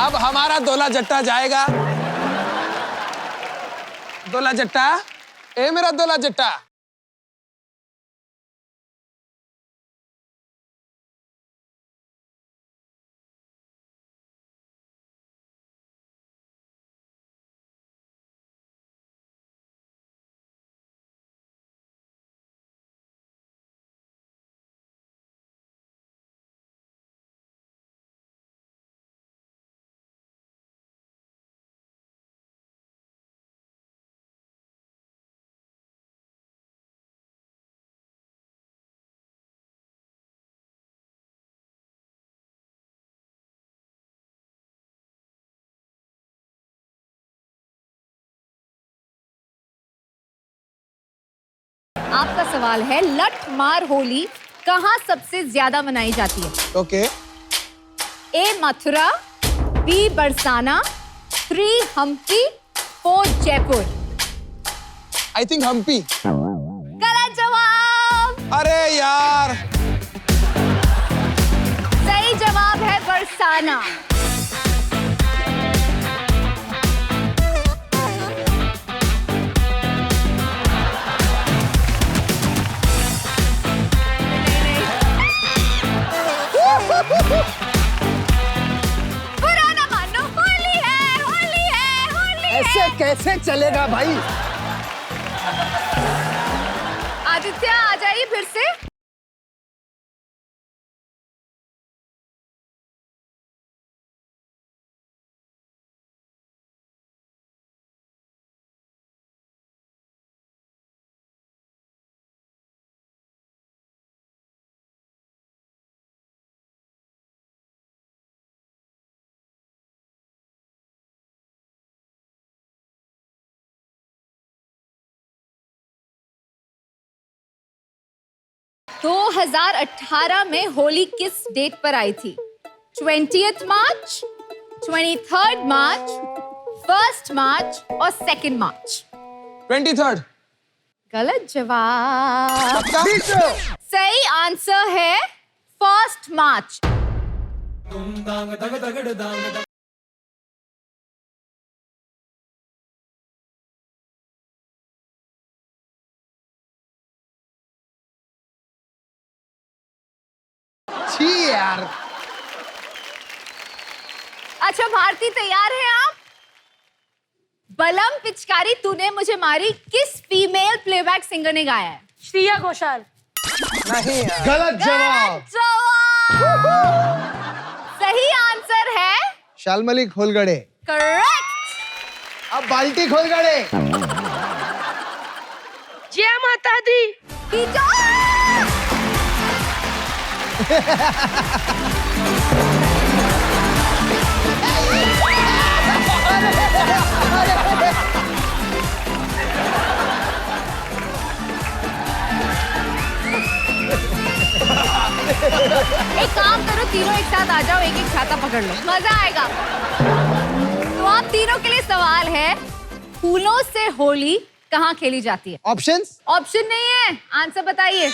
अब हमारा दोला जट्टा जाएगा। दोला जट्टा, ए मेरा दोला जट्टा।
आपका सवाल है, लठ मार होली कहाँ सबसे ज्यादा मनाई जाती है?
Okay.
A Mathura, B Barsana, 3 Hampi, 4 Jaipur.
I think Hampi.
गलत जवाब।
अरे यार।
सही जवाब है बरसाना। बुरा ना मानो, होली है, होली है, होली है।
ऐसे कैसे चलेगा भाई?
आदित्य आ जाइए फिर से। तो 2018 में होली किस डेट पर आई थी? 20th मार्च, 23rd मार्च, 1st मार्च और 2nd मार्च?
23rd।
गलत जवाब। सही आंसर है 1st मार्च।
छी यार।
अच्छा भारती, तैयार हैं आप? बलम पिचकारी तूने मुझे मारी किस फीमेल प्लेबैक सिंगर ने गाया है?
श्रेया घोषाल।
नहीं यार।
गलत जवाब।
सही आंसर है
शालमली खोलगड़े।
करेक्ट।
अब बाल्टी खोलगड़े।
जय माता दी।
एक काम करो, तीनों एक साथ आ जाओ, एक एक छाता पकड़ लो, मजा आएगा। तो आप तीनों के लिए सवाल है, फूलों से होली कहाँ खेली जाती है?
ऑप्शंस?
ऑप्शन नहीं है, आंसर बताइए।